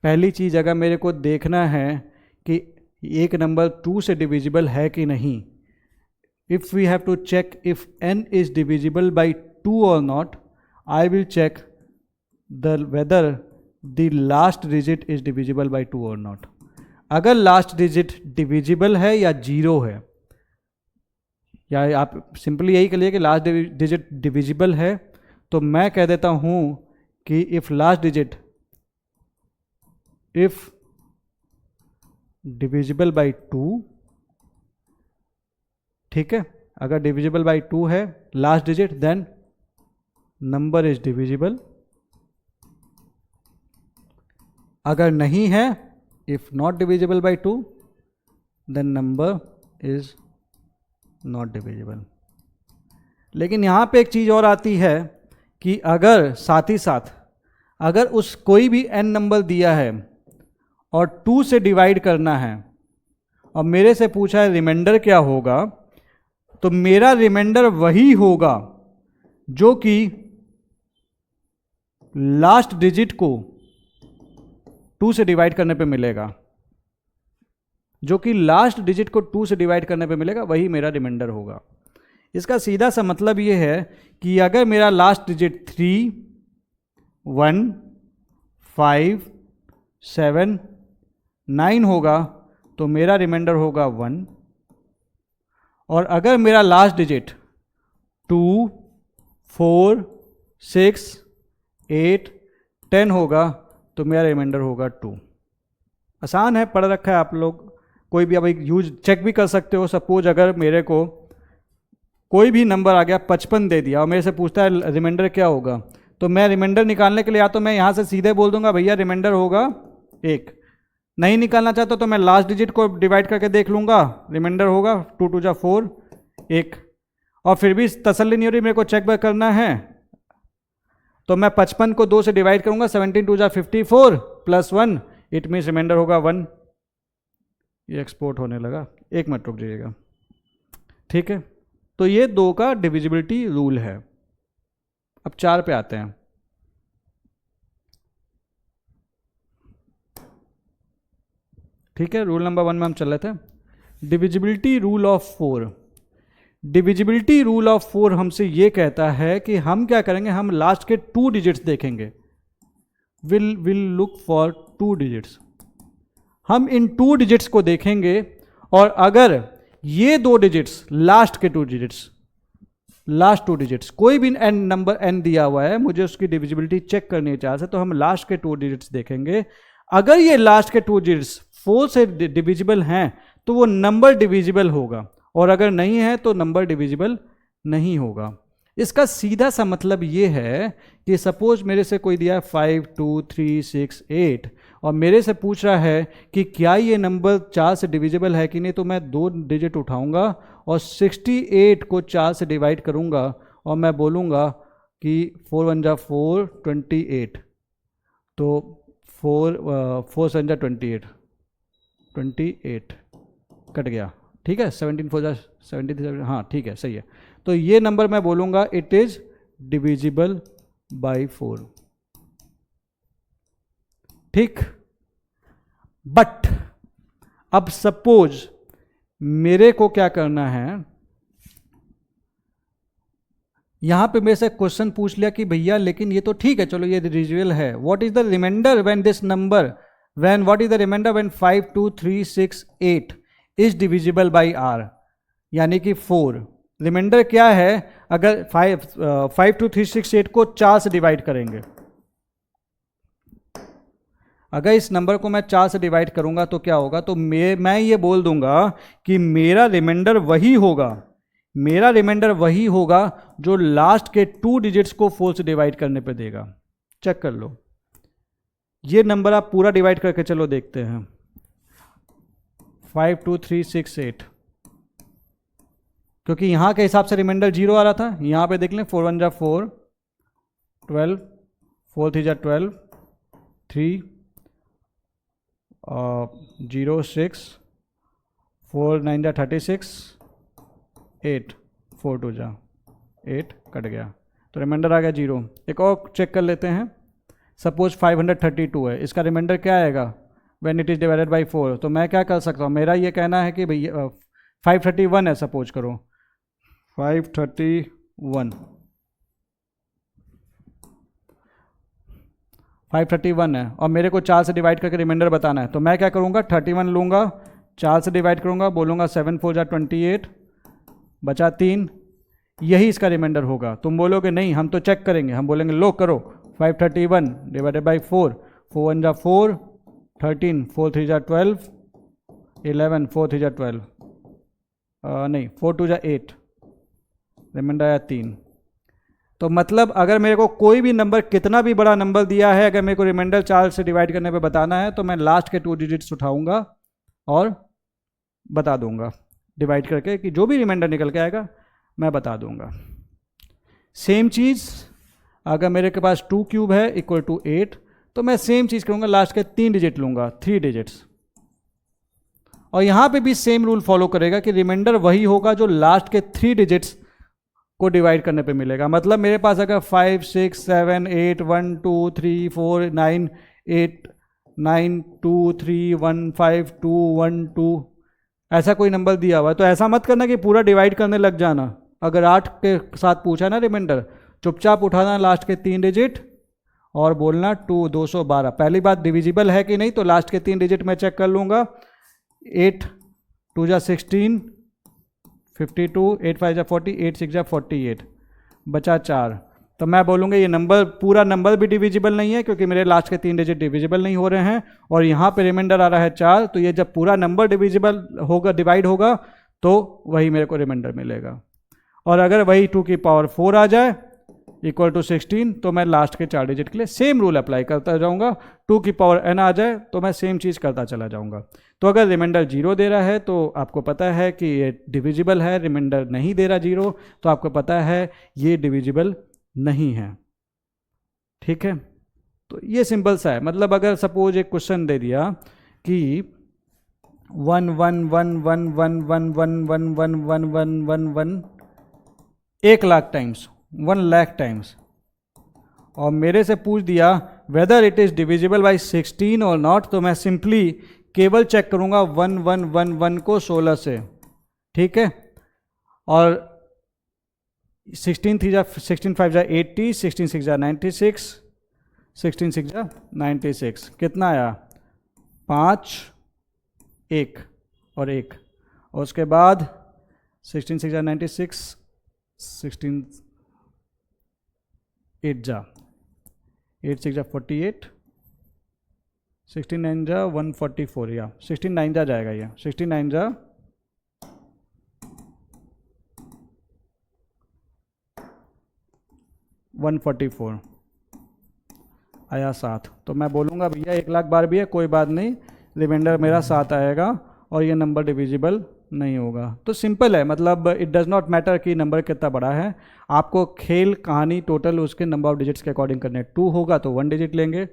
पहली चीज़ अगर मेरे को देखना है कि एक नंबर 2 से डिविजिबल है कि नहीं, if we have to check if n is divisible by 2 और not, I will check whether the last digit is divisible by 2 और नॉट। अगर लास्ट डिजिट डिविजिबल है या 0 है, या आप सिंपली यही कहिए कि लास्ट डिजिट डिविजिबल है, तो मैं कह देता हूं कि if last digit if divisible by 2, ठीक है, अगर डिविजिबल बाई 2 है last digit, then number is divisible. अगर नहीं है, if not divisible by 2, then number is not divisible. लेकिन यहां पे एक चीज और आती है कि अगर साथ ही साथ अगर उस कोई भी n नंबर दिया है और 2 से डिवाइड करना है और मेरे से पूछा है रिमाइंडर क्या होगा, तो मेरा रिमाइंडर वही होगा जो कि लास्ट डिजिट को 2 से डिवाइड करने पे मिलेगा, जो कि लास्ट डिजिट को 2 से डिवाइड करने पे मिलेगा, वही मेरा रिमाइंडर होगा। इसका सीधा सा मतलब ये है कि अगर मेरा लास्ट डिजिट 3, 1, 5, 7, 9 होगा तो मेरा रिमाइंडर होगा 1, और अगर मेरा लास्ट डिजिट 2, 4, 6, 8, 10 होगा तो मेरा रिमाइंडर होगा 2। आसान है, पढ़ रखा है आप लोग, कोई भी अब एक यूज चेक भी कर सकते हो। सपोज अगर मेरे को कोई भी नंबर आ गया 55 दे दिया और मेरे से पूछता है रिमाइंडर क्या होगा, तो मैं रिमाइंडर निकालने के लिए या तो मैं यहाँ से सीधे बोल दूंगा भैया रिमाइंडर होगा 1, नहीं निकालना चाहता तो मैं लास्ट डिजिट को डिवाइड करके देख लूंगा, रिमाइंडर होगा 2 2 जा 4, 1, और फिर भी तसल्ली नहीं हो रही, मेरे को चेक बैक करना है, तो मैं 55 को 2 से डिवाइड करूंगा, 17 2 जा 54 प्लस 1, इट मीन्स रिमाइंडर होगा 1। ये एक्सपोर्ट होने लगा, 1 मिनट रुक जाइएगा। ठीक है, तो ये 2 का डिविजिबिलिटी रूल है। अब 4 पे आते हैं। ठीक है, रूल नंबर 1 में हम चल रहे थे। Divisibility rule of 4। Divisibility rule of 4 हमसे ये कहता है कि हम क्या करेंगे, हम लास्ट के 2 डिजिट्स देखेंगे। Will look for 2 digits. हम इन 2 डिजिट्स को देखेंगे और अगर ये 2 डिजिट्स लास्ट के 2 डिजिट्स, लास्ट 2 डिजिट्स, कोई भी एन नंबर एन दिया हुआ है, मुझे उसकी डिविजिबिलिटी चेक करनी है 4 से, तो हम लास्ट के 2 डिजिट्स देखेंगे। अगर ये लास्ट के 2 डिजिट्स 4 से डिविजिबल हैं तो वो नंबर डिविजिबल होगा, और अगर नहीं है तो नंबर डिविजिबल नहीं होगा। इसका सीधा सा मतलब ये है कि सपोज मेरे से कोई दिया 5 2 3 6 8 और मेरे से पूछ रहा है कि क्या ये नंबर 4 से डिविजिबल है कि नहीं, तो मैं 2 डिजिट उठाऊंगा और 68 को 4 से डिवाइड करूंगा और मैं बोलूँगा कि 4 1 जा 4 28, तो 4 7 जा 28 कट गया, ठीक है। 17 4 जा 73, हाँ ठीक है, सही है। तो ये नंबर मैं बोलूँगा इट इज डिविजिबल बाई 4, ठीक। बट अब सपोज मेरे को क्या करना है, यहां पे मेरे से क्वेश्चन पूछ लिया कि भैया लेकिन ये तो ठीक है, चलो ये डिविजिबल है, what is the remainder when this number what is the remainder when 5 2 3 6 8 is divisible by R, यानी कि 4। रिमाइंडर क्या है, अगर 5 2 3 6 8 को 4 से डिवाइड करेंगे, अगर इस नंबर को मैं 4 से डिवाइड करूंगा तो क्या होगा, तो मैं ये बोल दूंगा कि मेरा रिमाइंडर वही होगा, मेरा रिमाइंडर वही होगा जो लास्ट के 2 डिजिट्स को 4 से डिवाइड करने पे देगा। चेक कर लो, ये नंबर आप पूरा डिवाइड करके चलो देखते हैं। 5 2 3 6 8, क्योंकि यहां के हिसाब से रिमाइंडर 0 आ रहा था, यहां पे देख लें 4 1 जा 4 12 4 3 जा 12 3 0 6 4 9 जा 36 8 4 2 जा 8 कट गया, तो रिमाइंडर आ गया 0। एक और चेक कर लेते हैं, सपोज 532 है, इसका रिमाइंडर क्या आएगा when it is divided by 4। तो मैं क्या कर सकता हूँ, मेरा ये कहना है कि भैया 531 है, सपोज करो 531 है और मेरे को 4 से डिवाइड करके रिमाइंडर बताना है, तो मैं क्या करूँगा 31 लूँगा, 4 से डिवाइड करूँगा, बोलूँगा 7 4 जा 28 बचा 3, यही इसका रिमाइंडर होगा। तुम बोलोगे नहीं हम तो चेक करेंगे, हम बोलेंगे लो करो 531 डिवाइडेड बाई 4 4 1 जा 4 13 4 3 जा 12 11 4 3 जा 12 नहीं 4 2 जा 8, रिमाइंडर आया 3। तो मतलब अगर मेरे को कोई भी नंबर कितना भी बड़ा नंबर दिया है, अगर मेरे को रिमाइंडर 4 से डिवाइड करने पे बताना है, तो मैं लास्ट के 2 डिजिट्स उठाऊंगा और बता दूंगा डिवाइड करके कि जो भी रिमाइंडर निकल के आएगा मैं बता दूंगा। सेम चीज़ अगर मेरे के पास 2 क्यूब है इक्वल टू 8, तो मैं सेम चीज़ करूंगा, लास्ट के 3 डिजिट लूंगा, 3 डिजिट्स, और यहां पे भी सेम रूल फॉलो करेगा कि रिमाइंडर वही होगा जो लास्ट के 3 डिजिट्स को डिवाइड करने पे मिलेगा। मतलब मेरे पास अगर 5 6 7 8 1 2 3 4 9 8 9 2 3 1 5 2 1 2 ऐसा कोई नंबर दिया हुआ है, तो ऐसा मत करना कि पूरा डिवाइड करने लग जाना। अगर 8 के साथ पूछा ना रिमाइंडर, चुपचाप उठाना लास्ट के 3 डिजिट और बोलना 212। पहली बात डिविजिबल है कि नहीं, तो लास्ट के 3 डिजिट मैं चेक कर लूँगा, 8 2 जा 16 52 8 5 जा 40 8 6 जा 48 बचा 4, तो मैं बोलूँगा ये नंबर पूरा नंबर भी डिविजिबल नहीं है क्योंकि मेरे लास्ट के 3 डिजिट डिविजिबल नहीं हो रहे हैं, और यहाँ पे रिमाइंडर आ रहा है 4, तो ये जब पूरा नंबर डिविजिबल होगा डिवाइड होगा तो वही मेरे को रिमाइंडर मिलेगा। और अगर वही 2 की पावर 4 आ जाए इक्वल टू 16, तो मैं लास्ट के 4 डिजिट के लिए सेम रूल अप्लाई करता जाऊंगा। 2 की पावर n आ जाए तो मैं सेम चीज़ करता चला जाऊंगा। तो अगर रिमाइंडर 0 दे रहा है तो आपको पता है कि ये डिविजिबल है, रिमाइंडर नहीं दे रहा 0 तो आपको पता है ये डिविजिबल नहीं है, ठीक है। तो ये सिंपल सा है। मतलब अगर सपोज एक क्वेश्चन दे दिया कि 1 1 1 1 1 1 1 1 1 1 1 1 1 1 लाख टाइम्स 1 लाख टाइम्स, और मेरे से पूछ दिया whether it is divisible by 16 और नॉट, तो मैं सिंपली केवल चेक करूंगा 1111 को 16 से, ठीक है। और 16 5 जा 80, 16 6 जा 96, 16 6 जा 96, कितना आया 5 1 और 1, और उसके बाद 16 6 जा 96, 16 8 जा 8 6 जा 48, 16 9 जा 144, या 16 9 जा जाएगा, ये 16 9 जा 144 आया 7। तो मैं बोलूँगा भैया 1,00,000 बार भी है कोई बात नहीं, रिमाइंडर मेरा 7 आएगा और ये नंबर डिविजिबल नहीं होगा। तो सिंपल है, मतलब इट डज़ नॉट मैटर कि नंबर कितना बड़ा है, आपको खेल कहानी टोटल उसके नंबर ऑफ डिजिट्स के अकॉर्डिंग करने हैं। 2 होगा तो 1 डिजिट लेंगे,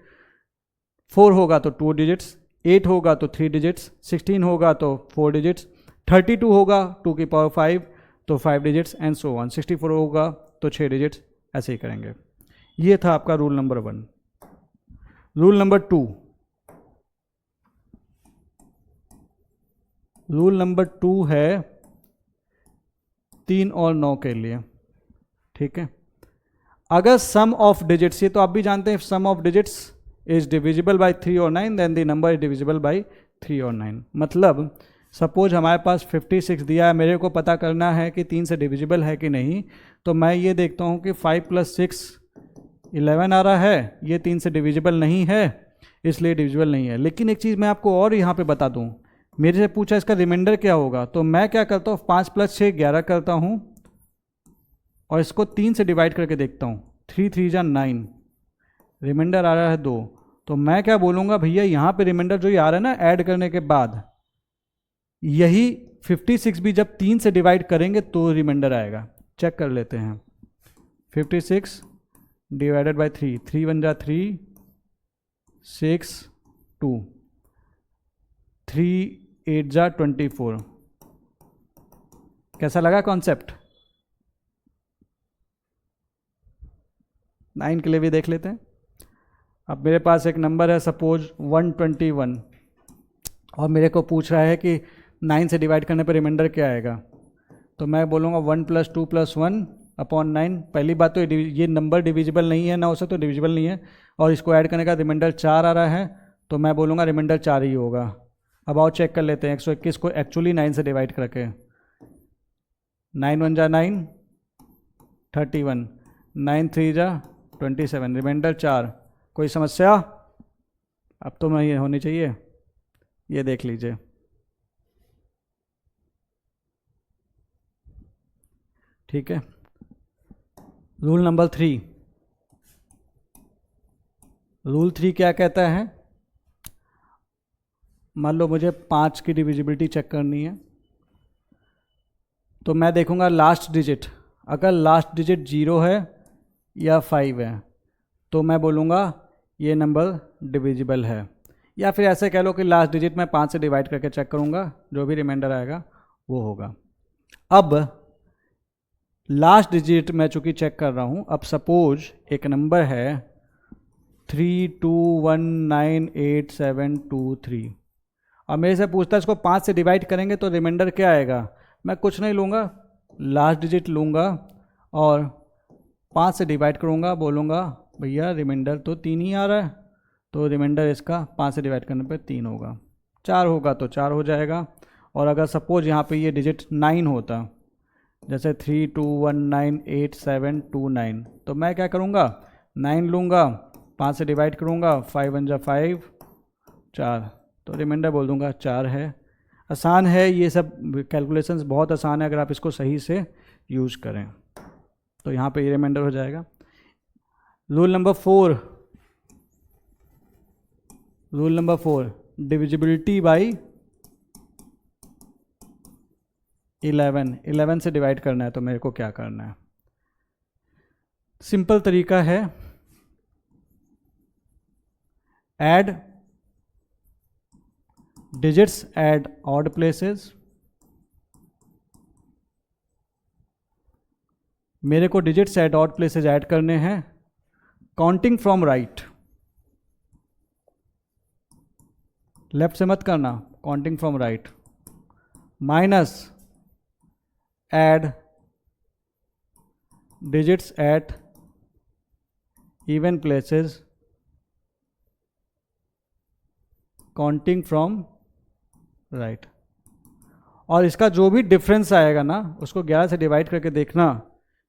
4 होगा तो 2 डिजिट्स, 8 होगा तो 3 डिजिट्स, 16 होगा तो 4 डिजिट्स, 32 होगा 2 की पावर 5 तो 5 डिजिट्स एंड सो ऑन, 64 होगा तो 6 डिजिट्स, ऐसे ही करेंगे। ये था आपका rule number 1। Rule number 2, rule number 2 है 3 और 9 के लिए, ठीक है। अगर सम ऑफ डिजिट्स, ये तो आप भी जानते हैं, sum of digits is divisible by 3 और 9 then the number is divisible by 3 और 9। मतलब सपोज हमारे पास 56 दिया है, मेरे को पता करना है कि 3 से डिविजिबल है कि नहीं, तो मैं ये देखता हूँ कि 5 + 6 11 आ रहा है, ये 3 से डिविजिबल नहीं है, इसलिए डिविजिबल नहीं है। लेकिन एक चीज़ मैं आपको और यहाँ पे बता दूँ, मेरे से पूछा इसका रिमाइंडर क्या होगा, तो मैं क्या करता हूँ 5 + 6 11 करता हूँ और इसको 3 से डिवाइड करके देखता हूँ, 3 3 जा 9, रिमाइंडर आ रहा है 2। तो मैं क्या बोलूँगा भैया, यहाँ पे रिमाइंडर जो ये आ रहा है ना ऐड करने के बाद, यही 56 भी जब 3 से डिवाइड करेंगे तो रिमाइंडर आएगा। चेक कर लेते हैं, 56 डिवाइडेड बाय 3, 3 1 जा 3, 6 2, 3 8 जा 24। कैसा लगा कॉन्सेप्ट? 9 के लिए भी देख लेते हैं। अब मेरे पास एक नंबर है सपोज 121 और मेरे को पूछ रहा है कि 9 से डिवाइड करने पर रिमाइंडर क्या आएगा, तो मैं बोलूँगा 1 + 2 + 1 अपॉन 9। पहली बात तो ये नंबर डिविजिबल नहीं है, ना हो सकता तो डिविजिबल नहीं है, और इसको ऐड करने का रिमाइंडर 4 आ रहा है, तो मैं बोलूँगा रिमाइंडर 4 ही होगा। अब आओ चेक कर लेते हैं 121 को एक्चुअली 9 से डिवाइड करके, 9 1 जा 9 31, 9 3 जा 27, रिमाइंडर 4। कोई समस्या? अब तो मैं ये होनी चाहिए, ये देख लीजिए। ठीक है। रूल नंबर 3, रूल 3 क्या कहता है, मान लो मुझे 5 की डिविजिबिलिटी चेक करनी है, तो मैं देखूंगा लास्ट डिजिट, अगर लास्ट डिजिट 0 है या 5 है तो मैं बोलूँगा ये नंबर डिविजिबल है, या फिर ऐसे कह लो कि लास्ट डिजिट मैं 5 से डिवाइड करके चेक करूँगा, जो भी रिमाइंडर आएगा वो होगा। अब लास्ट डिजिट मैं चूँकि चेक कर रहा हूँ, अब सपोज एक नंबर है 32198723 और मेरे से पूछता है इसको 5 से डिवाइड करेंगे तो रिमाइंडर क्या आएगा। मैं कुछ नहीं लूँगा, लास्ट डिजिट लूँगा और 5 से डिवाइड करूँगा, बोलूँगा भैया रिमाइंडर तो 3 ही आ रहा है, तो रिमाइंडर इसका 5 से डिवाइड करने पे 3 होगा। 4 होगा तो 4 हो जाएगा। और अगर सपोज यहाँ पे ये डिजिट 9 होता, जैसे 32198729, तो मैं क्या करूँगा 9 लूँगा, 5 से डिवाइड करूँगा, 5 1 जा 5 4, तो रिमाइंडर बोल दूँगा 4 है। आसान है, ये सब कैलकुलेशंस बहुत आसान है अगर आप इसको सही से यूज़ करें, तो यहाँ पे ये रिमाइंडर हो जाएगा। Rule number 4, rule number 4, divisibility by 11 से डिवाइड करना है, तो मेरे को क्या करना है, सिंपल तरीका है, add digits at odd places. मेरे को digits at odd places add करने हैं, काउंटिंग फ्रॉम राइट। लेफ्ट से मत करना, counting from right, minus add digits at even places counting from right. और इसका जो भी डिफरेंस आएगा ना उसको 11 से डिवाइड करके देखना,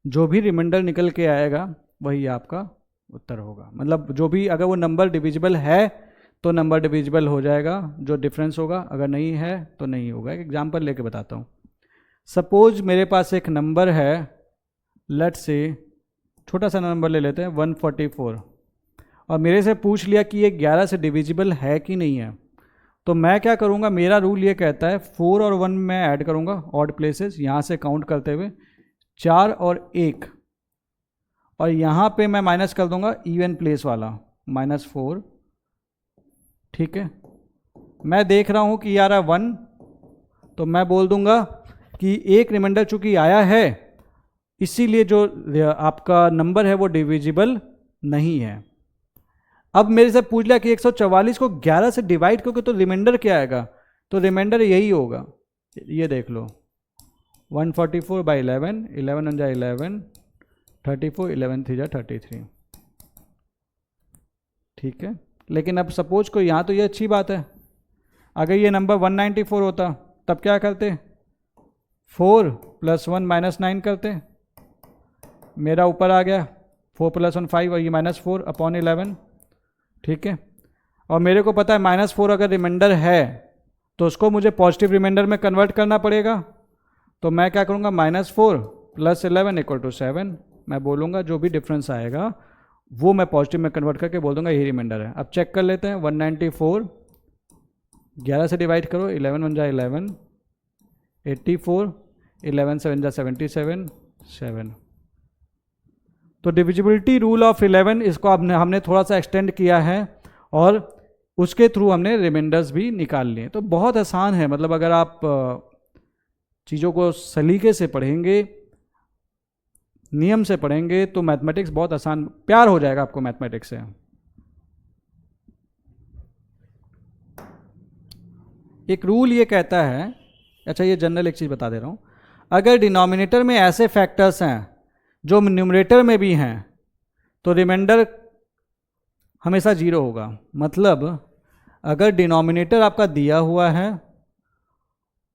जो भी रिमाइंडर निकल के आएगा वही आपका उत्तर होगा। मतलब जो भी, अगर वो नंबर डिविजिबल है तो नंबर डिविजिबल हो जाएगा, जो डिफरेंस होगा, अगर नहीं है तो नहीं होगा। एक एग्जांपल लेके बताता हूँ। सपोज मेरे पास एक नंबर है, लेट्स से छोटा सा नंबर ले लेते हैं 144, और मेरे से पूछ लिया कि ये 11 से डिविजिबल है कि नहीं है। तो मैं क्या करूँगा, मेरा रूल ये कहता है 4 और 1 मैं ऐड करूँगा ऑड प्लेसेस, यहाँ से काउंट करते हुए 4 और 1, और यहाँ पे मैं माइनस कर दूंगा इवन प्लेस वाला -4। ठीक है, मैं देख रहा हूँ कि यार 1, तो मैं बोल दूंगा कि एक रिमाइंडर चूंकि आया है इसीलिए जो आपका नंबर है वो डिविजिबल नहीं है। अब मेरे से पूछ लिया कि 144 को 11 से डिवाइड करोगे तो रिमाइंडर क्या आएगा, तो रिमाइंडर यही होगा, ये देख लो 144/11, 11 1 जा 11, 34, 11 3 जा 33। ठीक है, लेकिन अब सपोज को यहाँ तो ये अच्छी बात है, अगर ये नंबर 194 होता तब क्या करते, 4 + 1 -9 करते, मेरा ऊपर आ गया 4 + 1 5 और ये -4/11। ठीक है, और मेरे को पता है -4 अगर रिमाइंडर है तो उसको मुझे पॉजिटिव रिमाइंडर में कन्वर्ट करना पड़ेगा। तो मैं क्या करूँगा, -4 + 11 = 7। मैं बोलूँगा जो भी डिफरेंस आएगा वो मैं पॉजिटिव में कन्वर्ट करके बोल दूंगा यही रिमाइंडर है। अब चेक कर लेते हैं, 194 11 से डिवाइड करो, 11 1 जा 11, 84, 11 7 जा 77, 7। तो डिविजिबिलिटी रूल ऑफ 11 इसको हमने थोड़ा सा एक्सटेंड किया है और उसके थ्रू हमने रिमाइंडर्स भी निकाल लिए। तो बहुत आसान है, मतलब अगर आप चीज़ों को सलीके से पढ़ेंगे, नियम से पढ़ेंगे तो मैथमेटिक्स बहुत आसान, प्यार हो जाएगा आपको मैथमेटिक्स से। एक रूल ये कहता है, अच्छा ये जनरल एक चीज़ बता दे रहा हूँ, अगर डिनोमिनेटर में ऐसे फैक्टर्स हैं जो न्यूमरेटर में भी हैं तो रिमाइंडर हमेशा 0 होगा। मतलब अगर डिनोमिनेटर आपका दिया हुआ है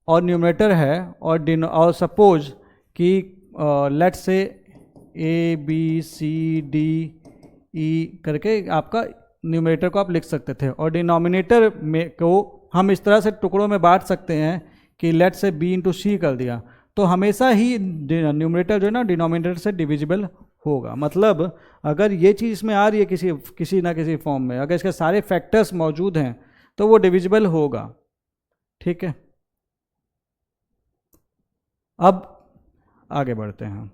और न्यूमरेटर है और सपोज कि लेट्स से ABCDE करके आपका न्यूमरेटर को आप लिख सकते थे, और डिनोमिनेटर में को हम इस तरह से टुकड़ों में बांट सकते हैं कि लेट्स से B × C कर दिया, तो हमेशा ही न्यूमरेटर जो है ना डिनोमिनेटर से डिविजिबल होगा। मतलब अगर ये चीज़ इसमें आ रही है किसी ना किसी फॉर्म में, अगर इसके सारे फैक्टर्स मौजूद हैं तो वो डिविजिबल होगा। ठीक है, अब आगे बढ़ते हैं।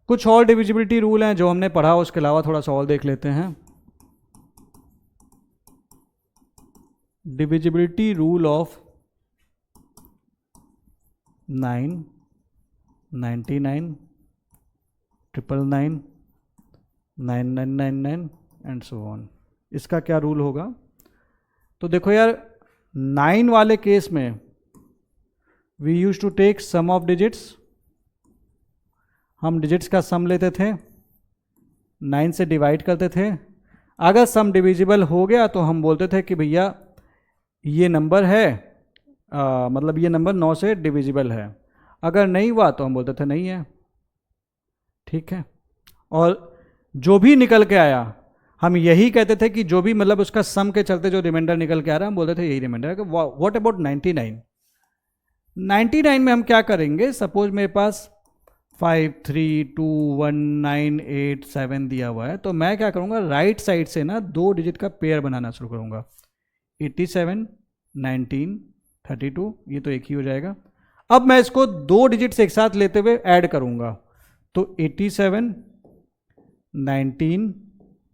कुछ और डिविजिबिलिटी रूल हैं जो हमने पढ़ा, उसके अलावा थोड़ा सा और देख लेते हैं। Divisibility rule of 9, 99, 999, 9999 and so on. इसका क्या रूल होगा, तो देखो यार 9 वाले केस में we use to take sum of digits, हम डिजिट्स का सम लेते थे, 9 से डिवाइड करते थे। अगर सम डिविजिबल हो गया तो हम बोलते थे कि भैया ये नंबर है, मतलब ये नंबर 9 से डिविजिबल है। अगर नहीं हुआ तो हम बोलते थे नहीं है। ठीक है, और जो भी निकल के आया हम यही कहते थे कि जो भी, मतलब उसका सम के चलते जो रिमाइंडर निकल के आ रहा है हम बोलते थे यही रिमाइंडर है। What about 99? 99 में हम क्या करेंगे, सपोज मेरे पास 5 3 2 1 9 8 7 दिया हुआ है, तो मैं क्या करूँगा, राइट साइड से ना 2 डिजिट का पेयर बनाना शुरू करूँगा, 87 19 32, ये तो एक ही हो जाएगा। अब मैं इसको 2 डिजिट्स एक साथ लेते हुए ऐड करूँगा, तो 87 19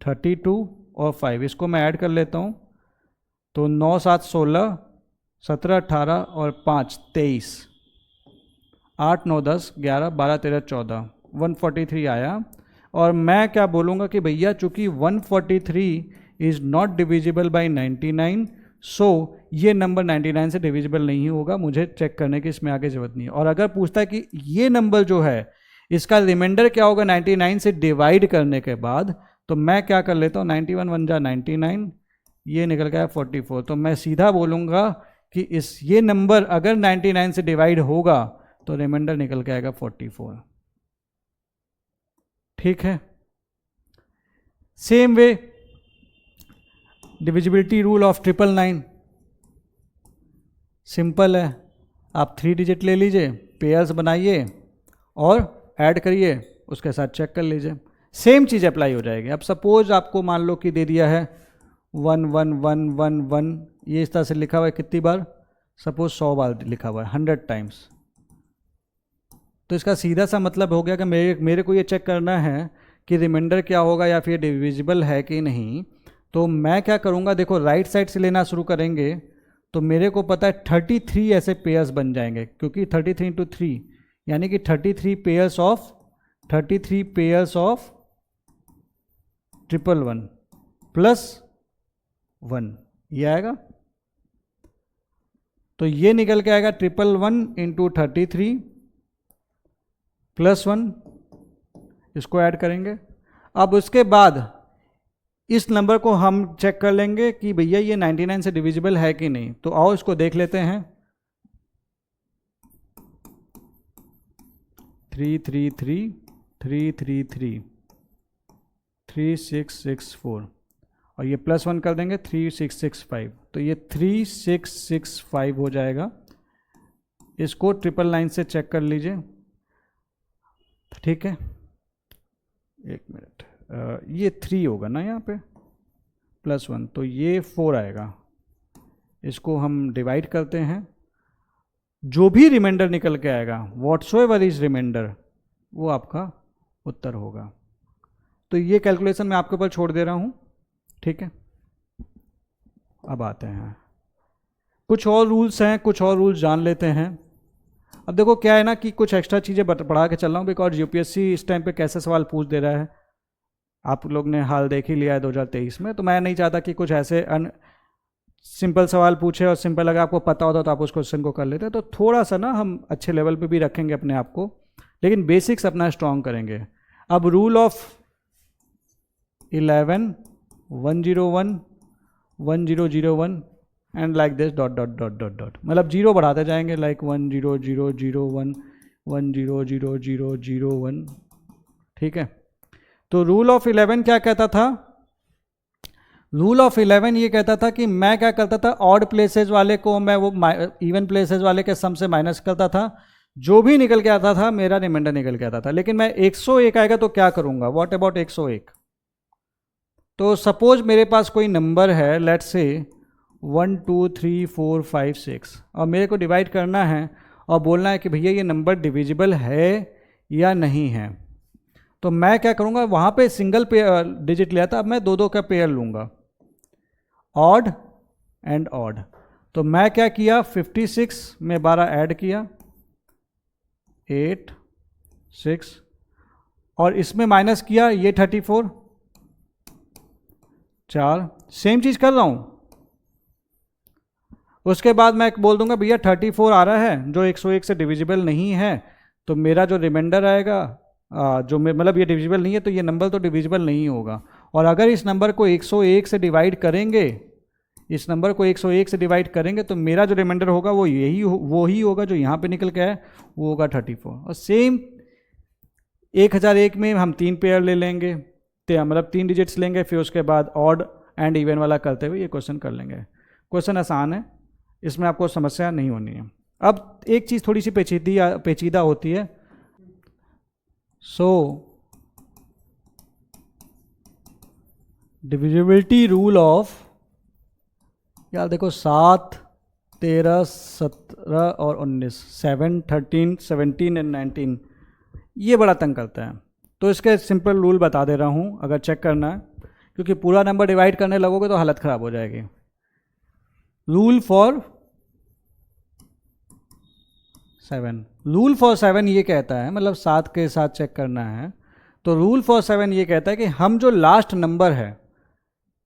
32 और 5, इसको मैं ऐड कर लेता हूँ, तो 9 7 16 17 18 और 5 23, 8 9 10 11 12 13 14, 143 आया। और मैं क्या बोलूँगा कि भैया चूंकि 143 इज़ नॉट डिविजिबल बाई 99, सो ये नंबर 99 से डिविजिबल नहीं होगा, मुझे चेक करने की इसमें आगे ज़रूरत नहीं है। और अगर पूछता है कि ये नंबर जो है इसका रिमाइंडर क्या होगा 99 से डिवाइड करने के बाद, तो मैं क्या कर लेता हूँ, 91 1 जा 99, ये निकल गया 44। तो मैं सीधा बोलूँगा कि ये नंबर अगर 99 से डिवाइड होगा तो रिमाइंडर निकल के आएगा 44। ठीक है। Same way divisibility rule of 999 simple है, आप 3 डिजिट ले लीजिए, पेयर्स बनाइए और ऐड करिए, उसके साथ चेक कर लीजिए, सेम चीज़ अप्लाई हो जाएगी। अब सपोज आपको मान लो कि दे दिया है 1 1 1 1 1, ये इस तरह से लिखा हुआ है कितनी बार, सपोज 100 बार लिखा हुआ है, 100 टाइम्स। तो इसका सीधा सा मतलब हो गया कि मेरे को ये चेक करना है कि रिमाइंडर क्या होगा या फिर डिविजिबल है कि नहीं। तो मैं क्या करूँगा, देखो राइट साइड से लेना शुरू करेंगे तो मेरे को पता है 33 ऐसे पेयर्स बन जाएंगे, क्योंकि 33 इंटू 3 यानी कि 33 पेयर्स ऑफ 111 प्लस 1, ये आएगा। तो ये निकल के आएगा 111 इंटू 33 प्लस 1, इसको ऐड करेंगे। अब उसके बाद इस नंबर को हम चेक कर लेंगे कि भैया ये 99 से डिविजिबल है कि नहीं। तो आओ इसको देख लेते हैं। 333 333 3664 और ये प्लस 1 कर देंगे 3665, तो ये 3665 हो जाएगा। इसको 999 से चेक कर लीजिए। ठीक है, एक मिनट, ये 3 होगा ना यहाँ पे, प्लस 1, तो ये 4 आएगा। इसको हम डिवाइड करते हैं, जो भी रिमाइंडर निकल के आएगा व्हाट्सोएवर इज रिमाइंडर, वो आपका उत्तर होगा। तो ये कैलकुलेशन मैं आपके ऊपर छोड़ दे रहा हूँ। ठीक है, अब आते हैं कुछ और रूल्स हैं, कुछ और रूल्स जान लेते हैं। अब देखो क्या है ना कि कुछ एक्स्ट्रा चीज़ें पढ़ा के चल रहा हूँ, बिकॉज यूपीएससी इस टाइम पे कैसे सवाल पूछ दे रहा है, आप लोग ने हाल देख ही लिया है 2023 में। तो मैं नहीं चाहता कि कुछ ऐसे सिंपल सवाल पूछे और सिंपल अगर आपको पता होता तो आप उस क्वेश्चन को कर लेते। तो थोड़ा सा ना हम अच्छे लेवल पे भी रखेंगे अपने आप को, लेकिन बेसिक्स अपना स्ट्रॉन्ग करेंगे। अब rule of 11 101 1001 and like this dot dot dot dot dot, मतलब जीरो बढ़ाते जाएंगे, लाइक 10001 1000001। ठीक है, तो रूल ऑफ 11 क्या कहता था? रूल ऑफ 11 ये कहता था कि मैं क्या करता था, ऑड प्लेसेस वाले को मैं वो इवन प्लेसेस वाले के सम से माइनस करता था, जो भी निकल के आता था मेरा रिमाइंडर निकल के आता था। लेकिन मैं 101 आएगा तो क्या करूंगा, व्हाट अबाउट 101? तो सपोज मेरे पास कोई नंबर है, लेट्स से 1 2 3 4 5 6, और मेरे को डिवाइड करना है और बोलना है कि भैया ये नंबर डिविजिबल है या नहीं है। तो मैं क्या करूँगा, वहाँ पे सिंगल पेयर डिजिट लिया था, अब मैं 2 2 का पेयर लूँगा, ऑड एंड ऑड। तो मैं क्या किया, 56 में 12 ऐड किया, 8 6, और इसमें माइनस किया, ये 34 4, सेम चीज़ कर रहा हूँ। उसके बाद मैं बोल दूंगा भैया 34 आ रहा है जो 101 से डिविजिबल नहीं है, तो मेरा जो रिमाइंडर आएगा जो मतलब ये डिविजिबल नहीं है, तो ये नंबर तो डिविजिबल नहीं होगा। और अगर इस नंबर को 101 से डिवाइड करेंगे, इस नंबर को 101 से डिवाइड करेंगे, तो मेरा जो रिमाइंडर होगा वो वो ही होगा जो यहाँ पे निकल के है, वो होगा 34। और सेम 1001 में हम 3 पेयर ले लेंगे, मतलब 3 डिजिट्स लेंगे, फिर उसके बाद ऑड एंड इवन वाला करते हुए ये क्वेश्चन कर लेंगे। क्वेश्चन आसान है, इसमें आपको समस्या नहीं होनी है। अब एक चीज़ थोड़ी सी पेचीदा होती है। सो डिविजिबिलिटी रूल ऑफ, यार देखो 7 13 17 और 19, 7 13 17 एंड 19, ये बड़ा तंग करता है। तो इसके सिंपल रूल बता दे रहा हूँ अगर चेक करना है, क्योंकि पूरा नंबर डिवाइड करने लगोगे तो हालत ख़राब हो जाएगी। रूल फॉर 7, रूल फॉर 7 ये कहता है, मतलब 7 के साथ चेक करना है, तो रूल फॉर 7 ये कहता है कि हम जो लास्ट नंबर है,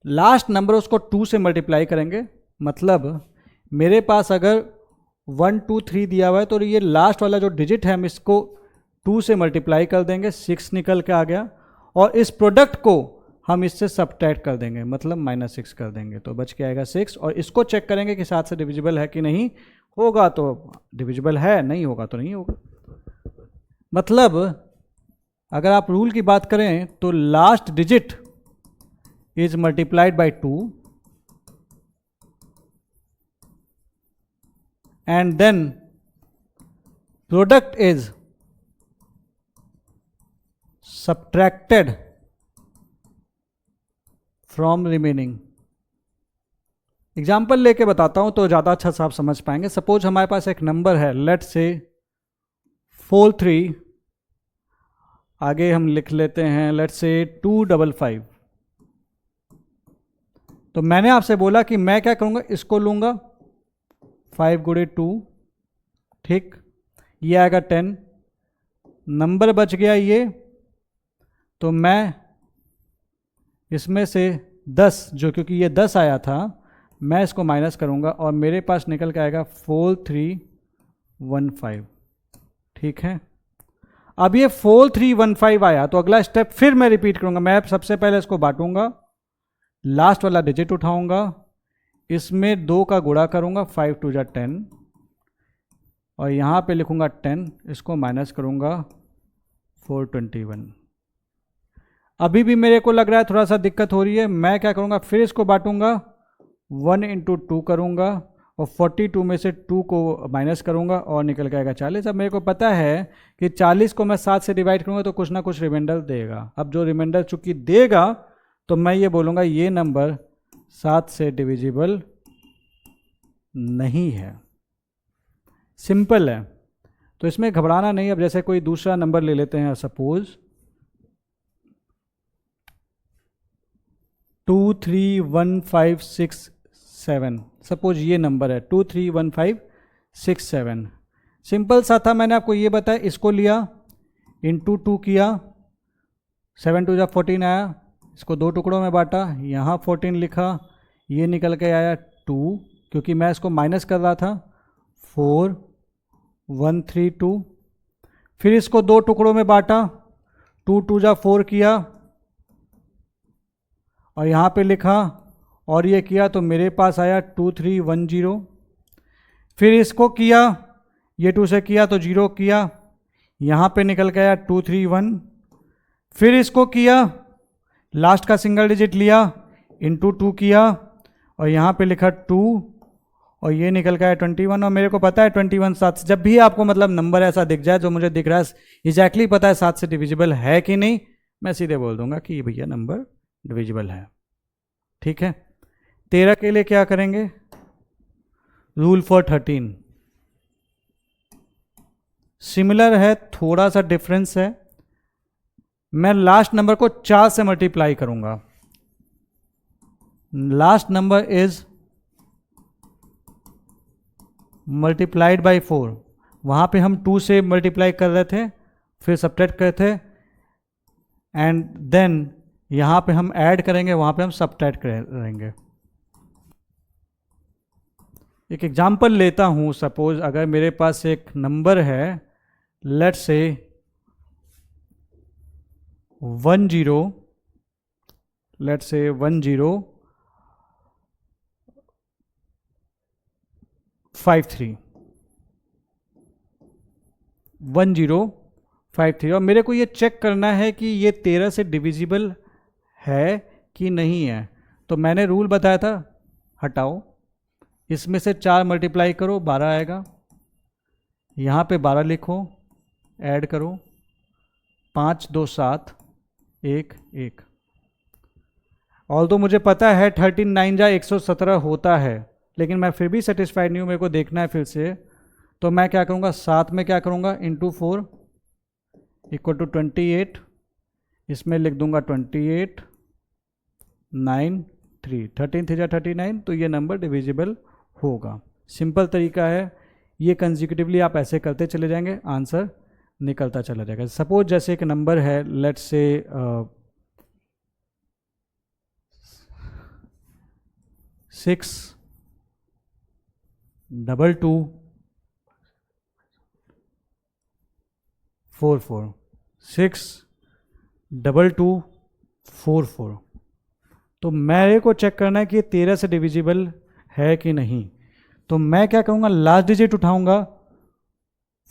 लास्ट नंबर उसको 2 से मल्टीप्लाई करेंगे, मतलब मेरे पास अगर 1 2 3 दिया हुआ है तो ये लास्ट वाला जो डिजिट है हम इसको 2 से मल्टीप्लाई कर देंगे, 6 निकल के आ गया, और इस प्रोडक्ट को हम इससे सब्ट्रैक्ट कर देंगे, मतलब -6 कर देंगे, तो बच के आएगा 6। और इसको चेक करेंगे कि 7 से डिविजिबल है कि नहीं, होगा तो डिविजिबल है, नहीं होगा तो नहीं होगा। मतलब अगर आप रूल की बात करें तो last digit is multiplied bye 2 and then product is subtracted from remaining। Example लेके बताता हूं तो ज़्यादा अच्छा से आप समझ पाएंगे। सपोज हमारे पास एक नंबर है, लेट से 43, आगे हम लिख लेते हैं लेट से 255। तो मैंने आपसे बोला कि मैं क्या करूंगा, इसको लूंगा 5 गुणे 2, ठीक, ये आएगा 10, नंबर बच गया ये, तो मैं इसमें से 10, जो क्योंकि ये 10 आया था, मैं इसको माइनस करूंगा और मेरे पास निकल के आएगा 4315, ठीक है। अब ये 4315 आया तो अगला स्टेप फिर मैं रिपीट करूंगा। मैं सबसे पहले इसको बांटूंगा, लास्ट वाला डिजिट उठाऊंगा, इसमें 2 का गुणा करूंगा, 5 2 जा 10, और यहाँ पे लिखूंगा 10, इसको माइनस करूंगा 421। अभी भी मेरे को लग रहा है थोड़ा सा दिक्कत हो रही है, मैं क्या करूंगा, फिर इसको बांटूंगा, 1 × 2 करूंगा और 42 में से 2 को माइनस करूंगा और निकल के आएगा 40। अब मेरे को पता है कि 40 को मैं 7 से डिवाइड करूंगा तो कुछ ना कुछ रिमाइंडर देगा। अब जो रिमाइंडर चूंकि देगा तो मैं ये बोलूँगा ये नंबर 7 से डिविजिबल नहीं है। सिंपल है, तो इसमें घबराना नहीं। अब जैसे कोई दूसरा नंबर ले लेते हैं, सपोज 231567, सपोज ये नंबर है 231567। सिंपल सा था, मैंने आपको ये बताया, इसको लिया इंटू 2 किया, 7 2 जा 14 आया, इसको 2 टुकड़ों में बांटा, यहाँ 14 लिखा, ये निकल के आया 2, क्योंकि मैं इसको माइनस कर रहा था, 4132। फिर इसको 2 टुकड़ों में बांटा, 2 2 जा 4 किया और यहाँ पे लिखा और ये किया, तो मेरे पास आया 2310। फिर इसको किया, ये 2 से किया तो 0 किया, यहाँ पे निकल के आया 231। फिर इसको किया, लास्ट का सिंगल डिजिट लिया, इंटू 2 किया और यहाँ पे लिखा 2 और ये निकल के आया 21। और मेरे को पता है 21 7 से, जब भी आपको मतलब नंबर ऐसा दिख जाए जो मुझे दिख रहा है एग्जैक्टली पता है 7 से डिविजिबल है कि नहीं, मैं सीधे बोल दूंगा कि ये भैया नंबर डिविजिबल है, ठीक है। 13 के लिए क्या करेंगे, रूल फॉर 13 सिमिलर है, थोड़ा सा डिफरेंस है। मैं लास्ट नंबर को 4 से मल्टीप्लाई करूंगा, last number is multiplied by 4। वहां पे हम 2 से मल्टीप्लाई कर रहे थे, फिर सब्ट्रैक्ट कर रहे थे, एंड देन यहां पे हम ऐड करेंगे, वहां पे हम सब्ट्रैक्ट करेंगे। एक एग्जांपल लेता हूं, सपोज अगर मेरे पास एक नंबर है, लेट्स से 10, लेट्स से 1053 1053, और मेरे को ये चेक करना है कि ये 13 से डिविजिबल है कि नहीं है। तो मैंने रूल बताया था, हटाओ, इसमें से 4 मल्टीप्लाई करो, 12 आएगा, यहाँ पे 12 लिखो, ऐड करो, 5 2 7 1 1। ऑल्दो मुझे पता है 13 9 जा 117 होता है, लेकिन मैं फिर भी सेटिस्फाइड नहीं हूँ, मेरे को देखना है फिर से। तो मैं क्या करूँगा, 7 में क्या करूँगा, इंटू 4 इक्वल टू 28, इसमें लिख दूंगा 28 9 3, 13 3 जा 39, तो ये नंबर डिविजिबल होगा। सिंपल तरीका है, ये कंसेक्यूटिवली आप ऐसे करते चले जाएंगे, आंसर निकलता चला जाएगा। सपोज जैसे एक नंबर है, let's say 6 double two 4 4 6 double two 4 4। तो मेरे को चेक करना है कि ये 13 से डिविजिबल है कि नहीं। तो मैं क्या करूँगा, लास्ट डिजिट उठाऊँगा,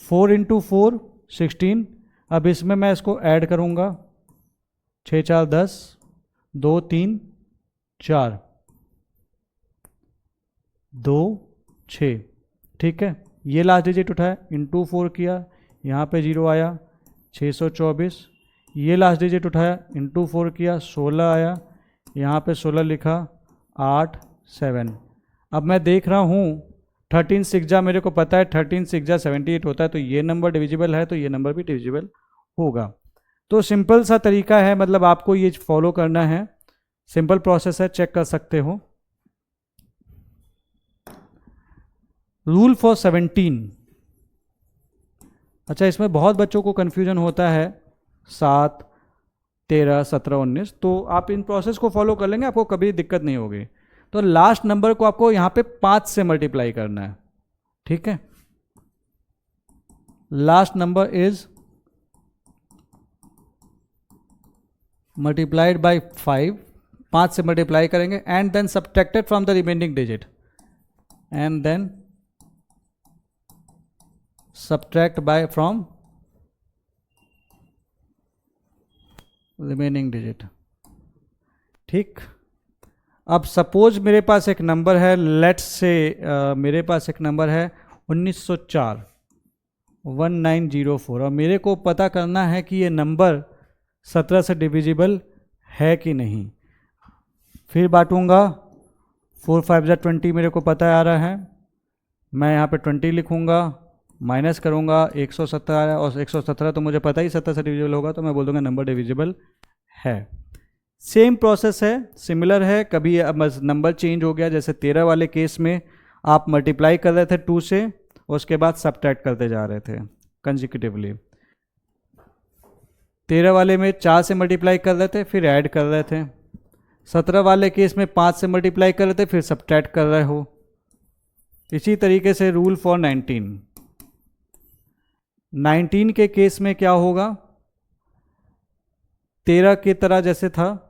4 इंटू 4 16। अब इसमें मैं इसको ऐड करूँगा, 6 4 10, 2 3 4, 2 6। ठीक है, ये लास्ट डिजिट उठाया, इंटू 4 किया, यहाँ पे 0 आया, 624। ये लास्ट डिजिट उठाया, इंटू 4 किया, 16 आया, यहाँ पे 16 लिखा, 8 7। अब मैं देख रहा हूँ 13 6 मेरे को पता है 13 6 78 होता है, तो ये नंबर डिविजिबल है, तो ये नंबर भी डिविजिबल होगा। तो सिंपल सा तरीका है, मतलब आपको ये फॉलो करना है, सिंपल प्रोसेस है, चेक कर सकते हो। Rule for 17। अच्छा, इसमें बहुत बच्चों को कन्फ्यूजन होता है, 7 13 17 19। तो आप इन प्रोसेस को फॉलो कर लेंगे, आपको कभी दिक्कत नहीं होगी। तो लास्ट नंबर को आपको यहाँ पे 5 से मल्टीप्लाई करना है। ठीक है, last number is multiplied by 5, 5 से मल्टीप्लाई करेंगे, and then subtracted from the remaining digit, and then subtract by from remaining digit. ठीक, अब सपोज मेरे पास एक नंबर है, लेट्स से मेरे पास एक नंबर है 1904 1904, और मेरे को पता करना है कि ये नंबर 17 से डिविजिबल है कि नहीं। फिर बांटूंगा, 4 5 20 मेरे को पता आ रहा है, मैं यहाँ पे 20 लिखूंगा, माइनस करूंगा, 117 आ रहा है, और 117 तो मुझे पता ही 17 से डिविजिबल होगा, तो मैं बोल दूंगा नंबर डिविजिबल है। सेम प्रोसेस है, सिमिलर है। कभी अब नंबर चेंज हो गया, जैसे 13 वाले केस में आप मल्टीप्लाई कर रहे थे 2 से, उसके बाद सब्ट्रैक्ट करते जा रहे थे कंजिक्यूटिवली। 13 वाले में 4 से मल्टीप्लाई कर रहे थे, फिर ऐड कर रहे थे। 17 वाले केस में 5 से मल्टीप्लाई कर रहे थे, फिर सब्ट्रैक्ट कर रहे हो। इसी तरीके से रूल फॉर 19 के केस में क्या होगा, 13 की तरह जैसे था,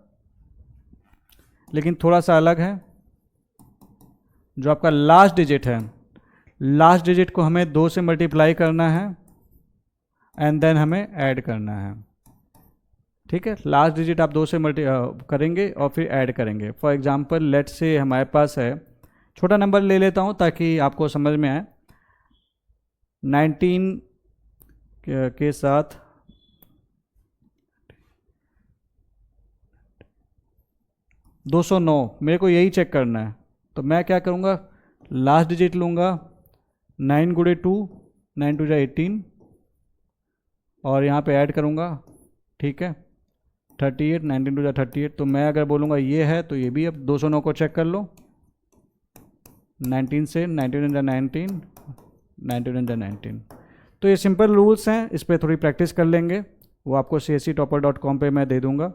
लेकिन थोड़ा सा अलग है। जो आपका लास्ट डिजिट है, लास्ट डिजिट को हमें 2 से मल्टीप्लाई करना है, एंड देन हमें ऐड करना है। ठीक है, लास्ट डिजिट आप 2 से करेंगे और फिर ऐड करेंगे। फॉर एग्जांपल लेट्स से हमारे पास है, छोटा नंबर ले लेता हूँ ताकि आपको समझ में आए। 19 के साथ 209 मेरे को यही चेक करना है, तो मैं क्या करूँगा, लास्ट डिजिट लूँगा, 9 गुड़े 2, 9 2 18, और यहाँ पे ऐड करूँगा। ठीक है, 38, 19 2 38। तो मैं अगर बोलूँगा ये है, तो ये भी अब 209 को चेक कर लो, 19 से 19 19, 19 19। तो ये सिंपल रूल्स हैं, इस पर थोड़ी प्रैक्टिस कर लेंगे, वो आपको csctopper.com पे मैं दे दूँगा,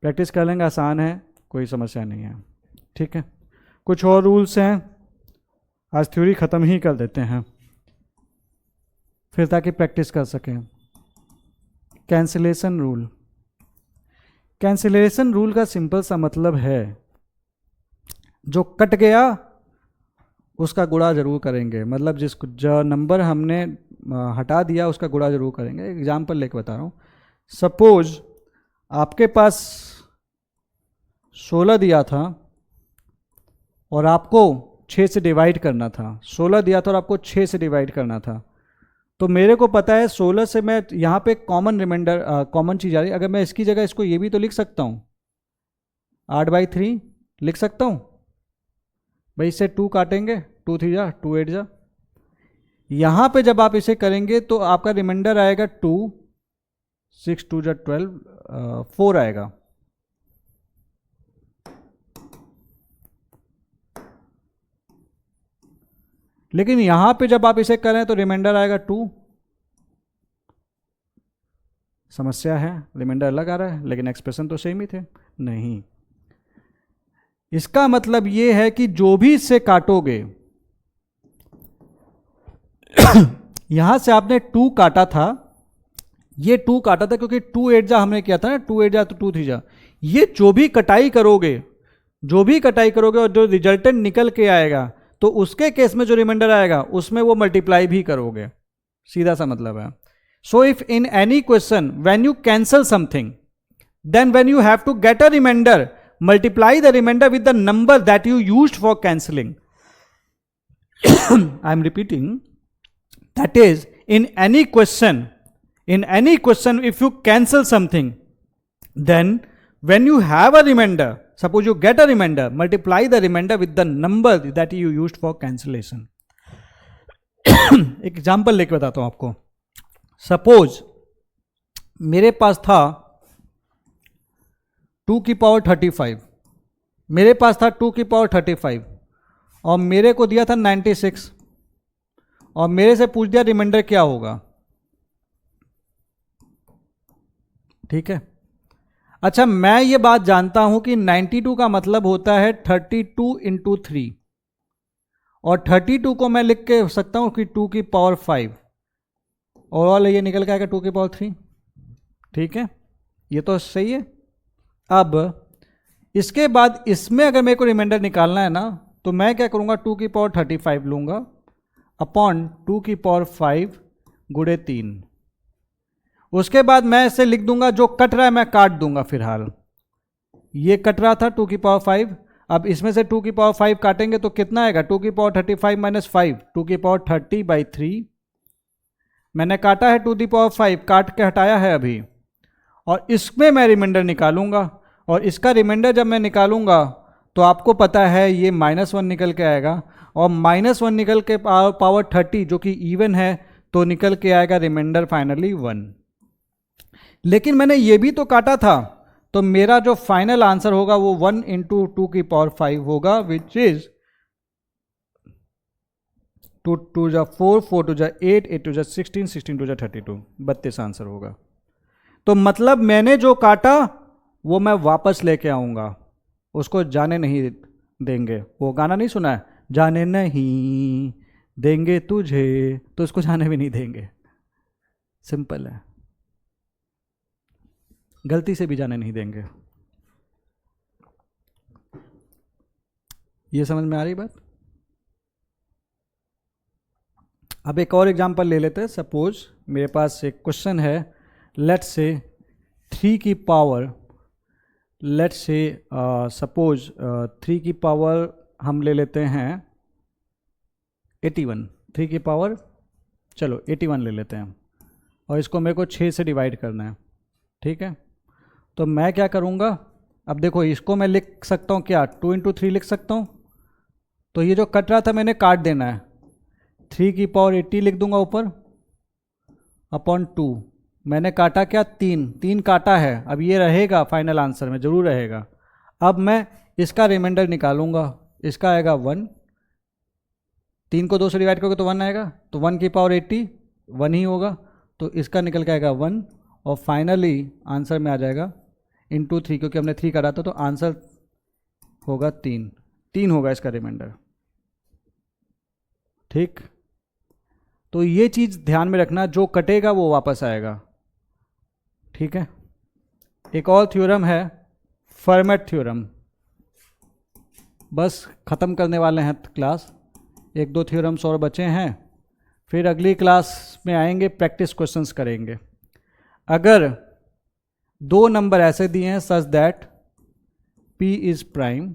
प्रैक्टिस कर लेंगे, आसान है, कोई समस्या नहीं है। ठीक है, कुछ और रूल्स हैं, आज थ्योरी ख़त्म ही कर देते हैं फिर, ताकि प्रैक्टिस कर सकें। Cancellation rule. कैंसिलेशन रूल का सिंपल सा मतलब है, जो कट गया उसका गुणा जरूर करेंगे, मतलब जिसको जो नंबर हमने हटा दिया उसका गुणा जरूर करेंगे। एग्जाम्पल लेके बता रहा हूँ, सपोज आपके पास 16 दिया था और आपको 6 से डिवाइड करना था, 16 दिया था और आपको 6 से डिवाइड करना था। तो मेरे को पता है 16 से मैं यहाँ पे कॉमन रिमाइंडर, कॉमन चीज़ आ रही है, अगर मैं इसकी जगह इसको ये भी तो लिख सकता हूँ, 8/3 लिख सकता हूँ भाई। इससे 2 काटेंगे, 2 3 जा 2 8 जा। यहाँ पे जब आप इसे करेंगे तो आपका रिमाइंडर आएगा 2, 6 2 जा 12, 4 आएगा। लेकिन यहां पे जब आप इसे करें तो रिमाइंडर आएगा 2। समस्या है, रिमाइंडर अलग आ रहा है लेकिन एक्सप्रेशन तो सेम ही थे। नहीं, इसका मतलब ये है कि जो भी इससे काटोगे, यहां से आपने 2 काटा था, ये 2 काटा था क्योंकि 2 8 जा हमने किया था ना, 2 8 जा तो 2 3 जा। ये जो भी कटाई करोगे, जो भी कटाई करोगे और जो रिजल्टेंट निकल के आएगा, तो उसके केस में जो रिमाइंडर आएगा उसमें वो मल्टीप्लाई भी करोगे, सीधा सा मतलब है। So if in any question when you cancel something, then when you have to get a remainder, multiply the remainder with the number that you used for cancelling. I am repeating, that is in any question if you cancel something, then when you have a remainder, suppose you get a remainder, multiply the remainder with the number that you used for cancellation. एक example लेके बताता हूं आपको। Suppose मेरे पास था 2 की power 35, मेरे पास था 2 की पावर 35 और मेरे को दिया था 96 और मेरे से पूछ दिया रिमाइंडर क्या होगा। ठीक है, अच्छा मैं ये बात जानता हूं कि 92 का मतलब होता है 32 इंटू 3 और 32 को मैं लिख के सकता हूं कि 2 की पावर 5 और ये निकल के आएगा 2 की पावर 3। ठीक है, ये तो सही है। अब इसके बाद इसमें अगर मेरे को रिमाइंडर निकालना है ना, तो मैं क्या करूंगा, 2 की पावर 35 लूंगा अपॉन 2 की पावर 5 गुणे 3। उसके बाद मैं इसे लिख दूंगा, जो कट रहा है मैं काट दूंगा। फिलहाल ये कट रहा था 2 की पावर 5, अब इसमें से 2 की पावर 5 काटेंगे तो कितना आएगा, 2 की पावर 35 माइनस 5, 2 की पावर 30/3। मैंने काटा है 2 की पावर 5, काट के हटाया है अभी, और इसमें मैं रिमाइंडर निकालूंगा। और इसका रिमाइंडर जब मैं निकालूंगा तो आपको पता है ये -1 निकल के आएगा, और -1 निकल के पावर 30 जो कि इवन है, तो निकल के आएगा रिमाइंडर फाइनली 1। लेकिन मैंने ये भी तो काटा था, तो मेरा जो फाइनल आंसर होगा वो 1 इंटू 2 की पावर 5 होगा, विच इज 2 2 जा 4, 4 2 जा 8, 8 2 जा 16, 16 2 जा 32, 32 आंसर होगा। तो मतलब मैंने जो काटा वो मैं वापस लेके आऊंगा, उसको जाने नहीं देंगे। वो गाना नहीं सुना है, जाने नहीं देंगे तुझे, तो उसको जाने भी नहीं देंगे। सिंपल है, गलती से भी जाने नहीं देंगे। ये समझ में आ रही बात। अब एक और एग्जांपल ले लेते हैं। सपोज मेरे पास एक क्वेश्चन है, लेट्स से 3 की पावर, लेट्स से सपोज 3 की पावर हम ले लेते हैं 81, 3 की पावर चलो 81 ले लेते हैं, और इसको मेरे को 6 से डिवाइड करना है। ठीक है, तो मैं क्या करूँगा, अब देखो इसको मैं लिख सकता हूँ क्या, 2 इंटू 3 लिख सकता हूँ। तो ये जो कट रहा था मैंने काट देना है, 3 की पावर 80 लिख दूंगा ऊपर अपॉन 2। मैंने काटा क्या, 3 काटा है, अब ये रहेगा फाइनल आंसर में, जरूर रहेगा। अब मैं इसका रिमाइंडर निकालूंगा, इसका आएगा 1, 3 को 2 से डिवाइड करोगे तो 1 आएगा, तो 1 की पावर 80 1 ही होगा, तो इसका निकल के आएगा 1, और फाइनली आंसर में आ जाएगा इंटू 3, क्योंकि हमने 3 काटा था, तो आंसर होगा 3 होगा इसका रिमाइंडर। ठीक, तो ये चीज़ ध्यान में रखना, जो कटेगा वो वापस आएगा। ठीक है, एक और थ्योरम है फर्मेट थ्योरम, बस ख़त्म करने वाले हैं क्लास। 1-2 थ्योरम्स और बचे हैं, फिर अगली क्लास में आएंगे, प्रैक्टिस क्वेश्चंस करेंगे। अगर 2 नंबर ऐसे दिए हैं such that p is prime,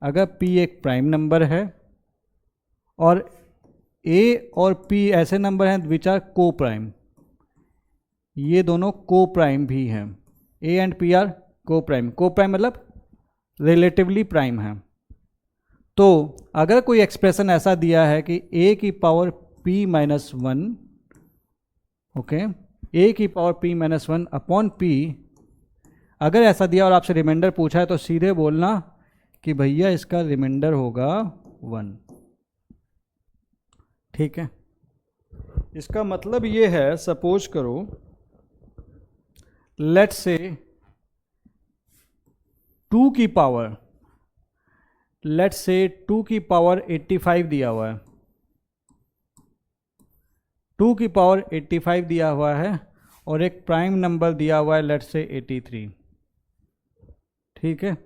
अगर p एक प्राइम नंबर है और a और p ऐसे नंबर हैं विच आर को प्राइम, ये दोनों को प्राइम भी हैं, a एंड p आर को प्राइम। को प्राइम मतलब रिलेटिवली प्राइम है। तो अगर कोई एक्सप्रेशन ऐसा दिया है कि a की power p minus 1, okay, a की power p minus 1 upon p, अगर ऐसा दिया और आपसे रिमाइंडर पूछा है तो सीधे बोलना कि भैया इसका रिमाइंडर होगा 1। ठीक है, इसका मतलब ये है, सपोज करो लेट्स से 2 की पावर, लेट्स से 2 की पावर 85 दिया हुआ है, 2 की पावर 85 दिया हुआ है और एक प्राइम नंबर दिया हुआ है लेट्स से 83, ठीक है।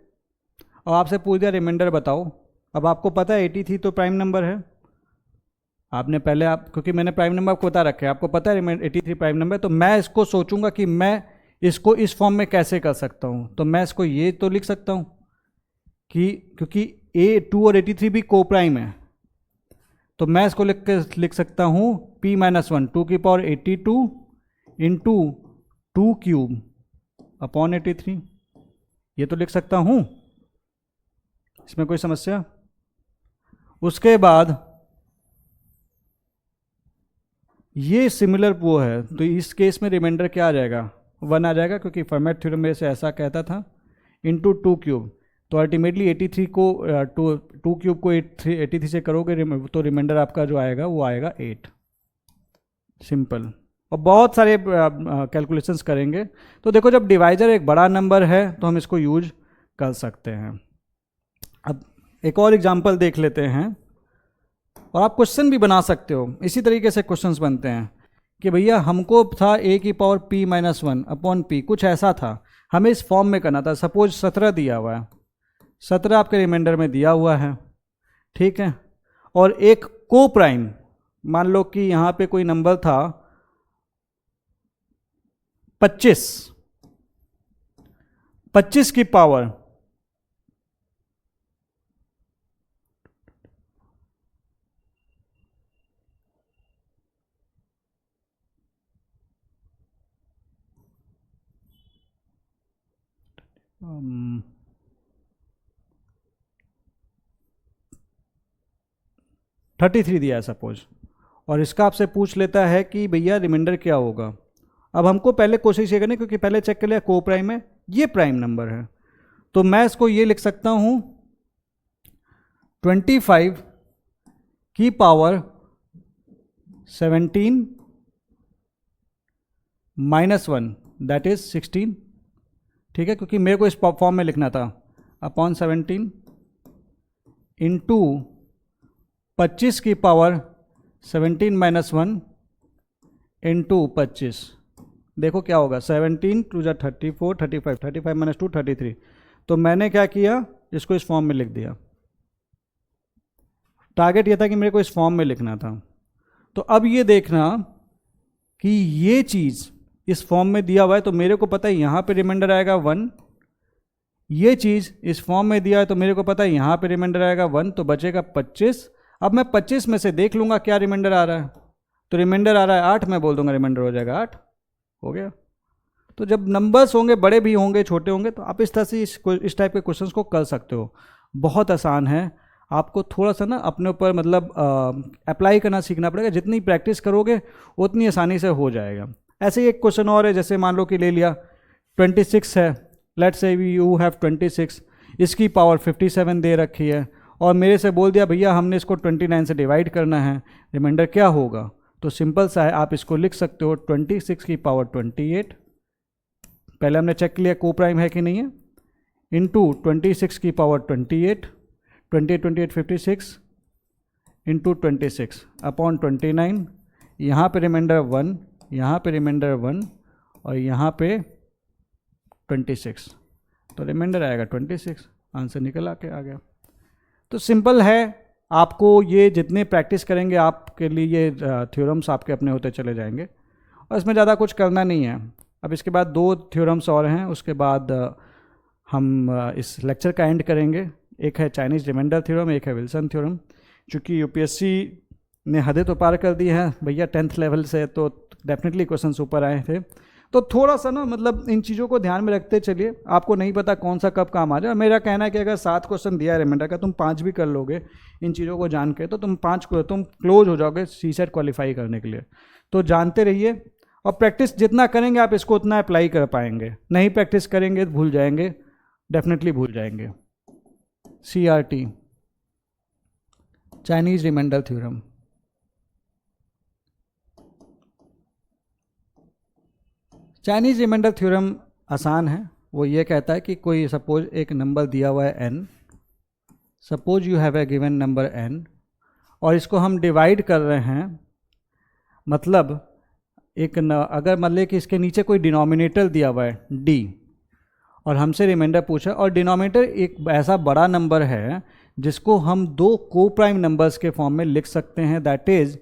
और आपसे पूछ दिया रिमाइंडर बताओ। अब आपको पता है 83 तो प्राइम नंबर है, आपने पहले आप क्योंकि मैंने प्राइम नंबर आपको बता रखा है, आपको पता है 83 प्राइम नंबर है, तो मैं इसको सोचूंगा कि मैं इसको इस फॉर्म में कैसे कर सकता हूँ। तो मैं इसको ये तो लिख सकता हूँ कि क्योंकि A2 और 83 भी को प्राइम है, तो मैं इसको लिख सकता हूँ P-1 2 की पावर 82 इंटू 2 क्यूब अपॉन 83, ये तो लिख सकता हूँ, इसमें कोई समस्या। उसके बाद ये सिमिलर वो है, तो इस केस में रिमाइंडर क्या आ जाएगा, 1 आ जाएगा, क्योंकि फर्मेट थ्योरम मेरे से ऐसा कहता था, इंटू 2 क्यूब। तो अल्टीमेटली 83 को 2 क्यूब को 83 से करोगे तो रिमाइंडर आपका जो आएगा वो आएगा 8। सिंपल। और बहुत सारे कैलकुलेशंस करेंगे। तो देखो जब डिवाइजर एक बड़ा नंबर है तो हम इसको यूज कर सकते हैं। अब एक और एग्जांपल देख लेते हैं, और आप क्वेश्चन भी बना सकते हो। इसी तरीके से क्वेश्चंस बनते हैं कि भैया हमको था a की पावर P-1 अपॉन P, कुछ ऐसा था, हमें इस फॉर्म में करना था। सपोज 17 दिया हुआ है, 17 आपके रिमाइंडर में दिया हुआ है, ठीक है। और एक को प्राइम, मान लो कि यहाँ पे कोई नंबर था 25, 25 की पावर 33 दिया है सपोज, और इसका आपसे पूछ लेता है कि भैया रिमाइंडर क्या होगा। अब हमको पहले कोशिश ये करनी, क्योंकि पहले चेक कर लिया को प्राइम है, ये प्राइम नंबर है, तो मैं इसको ये लिख सकता हूं 25 की पावर 17 -1 दैट इज 16, ठीक है, क्योंकि मेरे को इस फॉर्म में लिखना था, अपॉन 17 इंटू 25 की पावर 17 -1 इंटू 25। देखो क्या होगा, 17 टू जा 34, 35, 35 माइनस 2 33। तो मैंने क्या किया, इसको इस फॉर्म में लिख दिया। टारगेट ये था कि मेरे को इस फॉर्म में लिखना था। तो अब ये देखना कि ये चीज़ इस फॉर्म में दिया हुआ है, तो मेरे को पता है यहाँ पे रिमाइंडर आएगा 1। ये चीज़ इस फॉर्म में दिया है, तो मेरे को पता है यहाँ पे रिमाइंडर आएगा 1, तो बचेगा 25। अब मैं 25 में से देख लूँगा क्या रिमाइंडर आ रहा है, तो रिमाइंडर आ रहा है 8, मैं बोल दूंगा रिमाइंडर हो जाएगा 8, हो गया। तो जब नंबर्स होंगे, बड़े भी होंगे छोटे होंगे, तो आप इस तरह से इस टाइप के क्वेश्चंस को कर सकते हो। बहुत आसान है, आपको थोड़ा सा ना अपने ऊपर मतलब अप्लाई करना सीखना पड़ेगा। जितनी प्रैक्टिस करोगे उतनी आसानी से हो जाएगा। ऐसे ही एक क्वेश्चन और है, जैसे मान लो कि ले लिया 26 है, लेट्स से यू हैव 26, इसकी पावर 57 दे रखी है, और मेरे से बोल दिया भैया हमने इसको 29 से डिवाइड करना है, रिमाइंडर क्या होगा। तो सिंपल सा है, आप इसको लिख सकते हो 26 की पावर 28, पहले हमने चेक किया को प्राइम है कि नहीं है, इंटू 26 की पावर 28, 28 56 इंटू 26 अपॉन 29, यहाँ पे रिमाइंडर 1, यहाँ पे रिमाइंडर 1, और यहाँ पे 26, तो रिमाइंडर आएगा 26। आंसर निकल आके आ गया। तो सिंपल है, आपको ये जितने प्रैक्टिस करेंगे आपके लिए ये थ्योरम्स आपके अपने होते चले जाएंगे, और इसमें ज़्यादा कुछ करना नहीं है। अब इसके बाद 2 थ्योरम्स और हैं, उसके बाद हम इस लेक्चर का एंड करेंगे। एक है चाइनीज़ रिमाइंडर थ्योरम, एक है विल्सन थ्योरम। चूँकि यूपीएससी ने हदें तो पार कर दी हैं भैया 10th लेवल से, तो डेफिनेटली क्वेश्चंस ऊपर आए थे। तो थोड़ा सा ना मतलब इन चीज़ों को ध्यान में रखते चलिए, आपको नहीं पता कौन सा कब काम आ जाए। मेरा कहना है कि अगर 7 क्वेश्चन दिया है रिमाइंडर का, तुम 5 भी कर लोगे इन चीज़ों को जान के, तो तुम क्लोज हो जाओगे सीसेट क्वालिफाई करने के लिए। तो जानते रहिए, और प्रैक्टिस जितना करेंगे आप इसको उतना अप्लाई कर पाएंगे। नहीं प्रैक्टिस करेंगे तो भूल जाएंगे, डेफिनेटली भूल जाएंगे। CRT Chinese remainder theorem. Chinese remainder theorem आसान है। वो ये कहता है कि कोई सपोज एक नंबर दिया हुआ है n, suppose you have a given number n, और इसको हम डिवाइड कर रहे हैं मतलब अगर मान ले कि इसके नीचे कोई डिनोमिनेटर दिया हुआ है d और हमसे रिमाइंडर पूछा, और डिनोमिनेटर एक ऐसा बड़ा नंबर है जिसको हम दो को प्राइम नंबर्स के फॉर्म में लिख सकते हैं, that is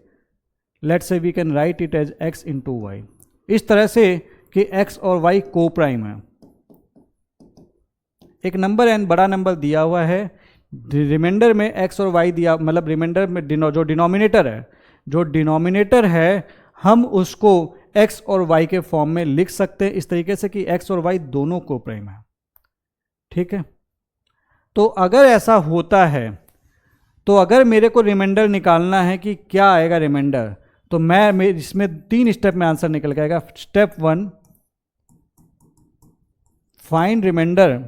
let's say we can write it as x into y, इस तरह से कि x और y को प्राइम है। एक नंबर n बड़ा नंबर दिया हुआ है, रिमाइंडर में x और y दिया, मतलब रिमाइंडर में जो डिनोमिनेटर है हम उसको x और y के फॉर्म में लिख सकते हैं इस तरीके से कि x और y दोनों को प्राइम है। ठीक है, तो अगर ऐसा होता है, तो अगर मेरे को रिमाइंडर निकालना है कि क्या आएगा रिमाइंडर, तो मैं इसमें 3 स्टेप में आंसर निकल के आएगा। स्टेप 1, फाइंड रिमाइंडर,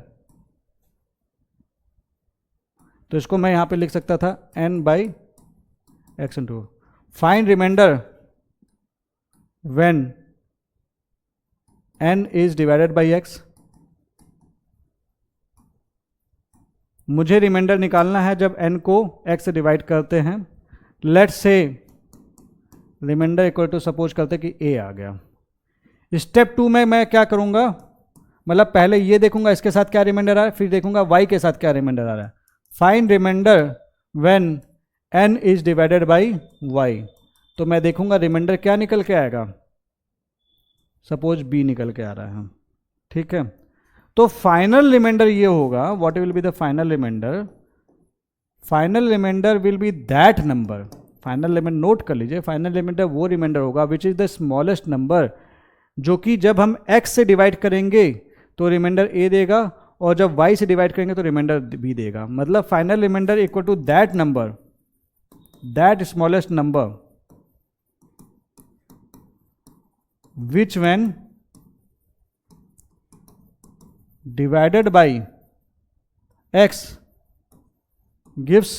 तो इसको मैं यहां पे लिख सकता था n by x into. Find remainder when n is divided by x, मुझे रिमाइंडर निकालना है जब n को x से डिवाइड करते हैं। Let's say reminder equal to suppose करते कि a आ गया। स्टेप 2 में मैं क्या करूंगा, मतलब पहले ये देखूंगा इसके साथ क्या रिमाइंडर आ रहा है, फिर देखूंगा y के साथ क्या रिमाइंडर आ रहा है। Find remainder when n is divided by y, तो मैं देखूंगा रिमाइंडर क्या निकल के आएगा, सपोज b निकल के आ रहा है। ठीक है, तो फाइनल रिमाइंडर ये होगा, what will be the final remainder, final remainder will be that number, final remainder note कर लीजिए, फाइनल रिमाइंडर वो रिमाइंडर होगा which is the smallest number, जो कि जब हम x से डिवाइड करेंगे तो रिमाइंडर a देगा और जब y से डिवाइड करेंगे तो रिमाइंडर b देगा। मतलब final remainder equal to that number, that smallest number which when divided by x gives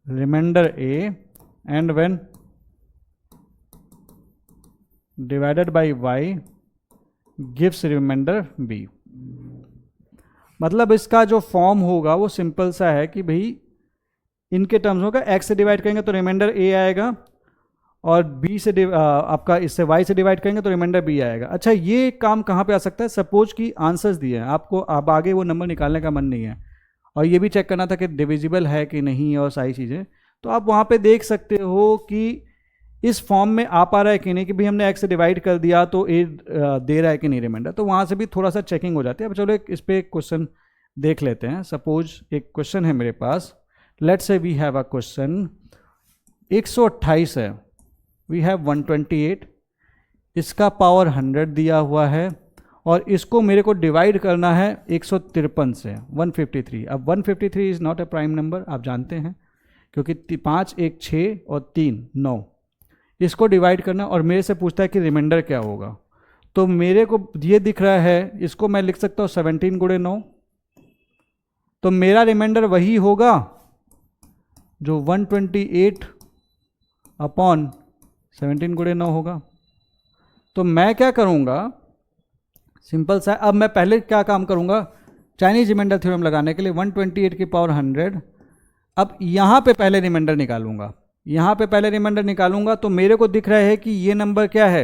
remainder a, and when divided by y gives remainder b। मतलब इसका जो फॉर्म होगा वो सिंपल सा है कि भाई इनके टर्म्स होगा, x से डिवाइड करेंगे तो रिमाइंडर a आएगा और b से आपका इससे y से डिवाइड करेंगे तो रिमाइंडर b आएगा। अच्छा, ये काम कहाँ पे आ सकता है, सपोज कि आंसर्स दिए हैं आपको, अब आगे वो नंबर निकालने का मन नहीं है और ये भी चेक करना था कि डिविजिबल है कि नहीं और सारी चीज़ें, तो आप वहाँ पे देख सकते हो कि इस फॉर्म में आ पा रहा है कि नहीं, कि भाई हमने x से डिवाइड कर दिया तो a दे रहा है कि नहीं रिमाइंडर, तो वहाँ से भी थोड़ा सा चेकिंग हो जाती है। अब चलो इस पर एक क्वेश्चन देख लेते हैं। सपोज एक क्वेश्चन है मेरे पास, let's say we have a question, 128 है, वी हैव 128, इसका पावर 100 दिया हुआ है और इसको मेरे को डिवाइड करना है 153 से 153। अब 153 is not a prime number, आप जानते हैं, क्योंकि 5 1 6 और 3 9, इसको डिवाइड करना और मेरे से पूछता है कि रिमाइंडर क्या होगा। तो मेरे को ये दिख रहा है, इसको मैं लिख सकता हूँ 17 गुणे 9, तो मेरा रिमाइंडर वही होगा जो 128 अपॉन 17 गुणे 9 होगा। तो मैं क्या करूँगा, सिंपल सा, अब मैं पहले क्या काम करूँगा, चाइनीज रिमाइंडर थ्योरम लगाने के लिए 128 की पावर 100, अब यहाँ पे पहले रिमाइंडर निकालूंगा, यहाँ पे पहले रिमाइंडर निकालूंगा, तो मेरे को दिख रहा है कि ये नंबर क्या है,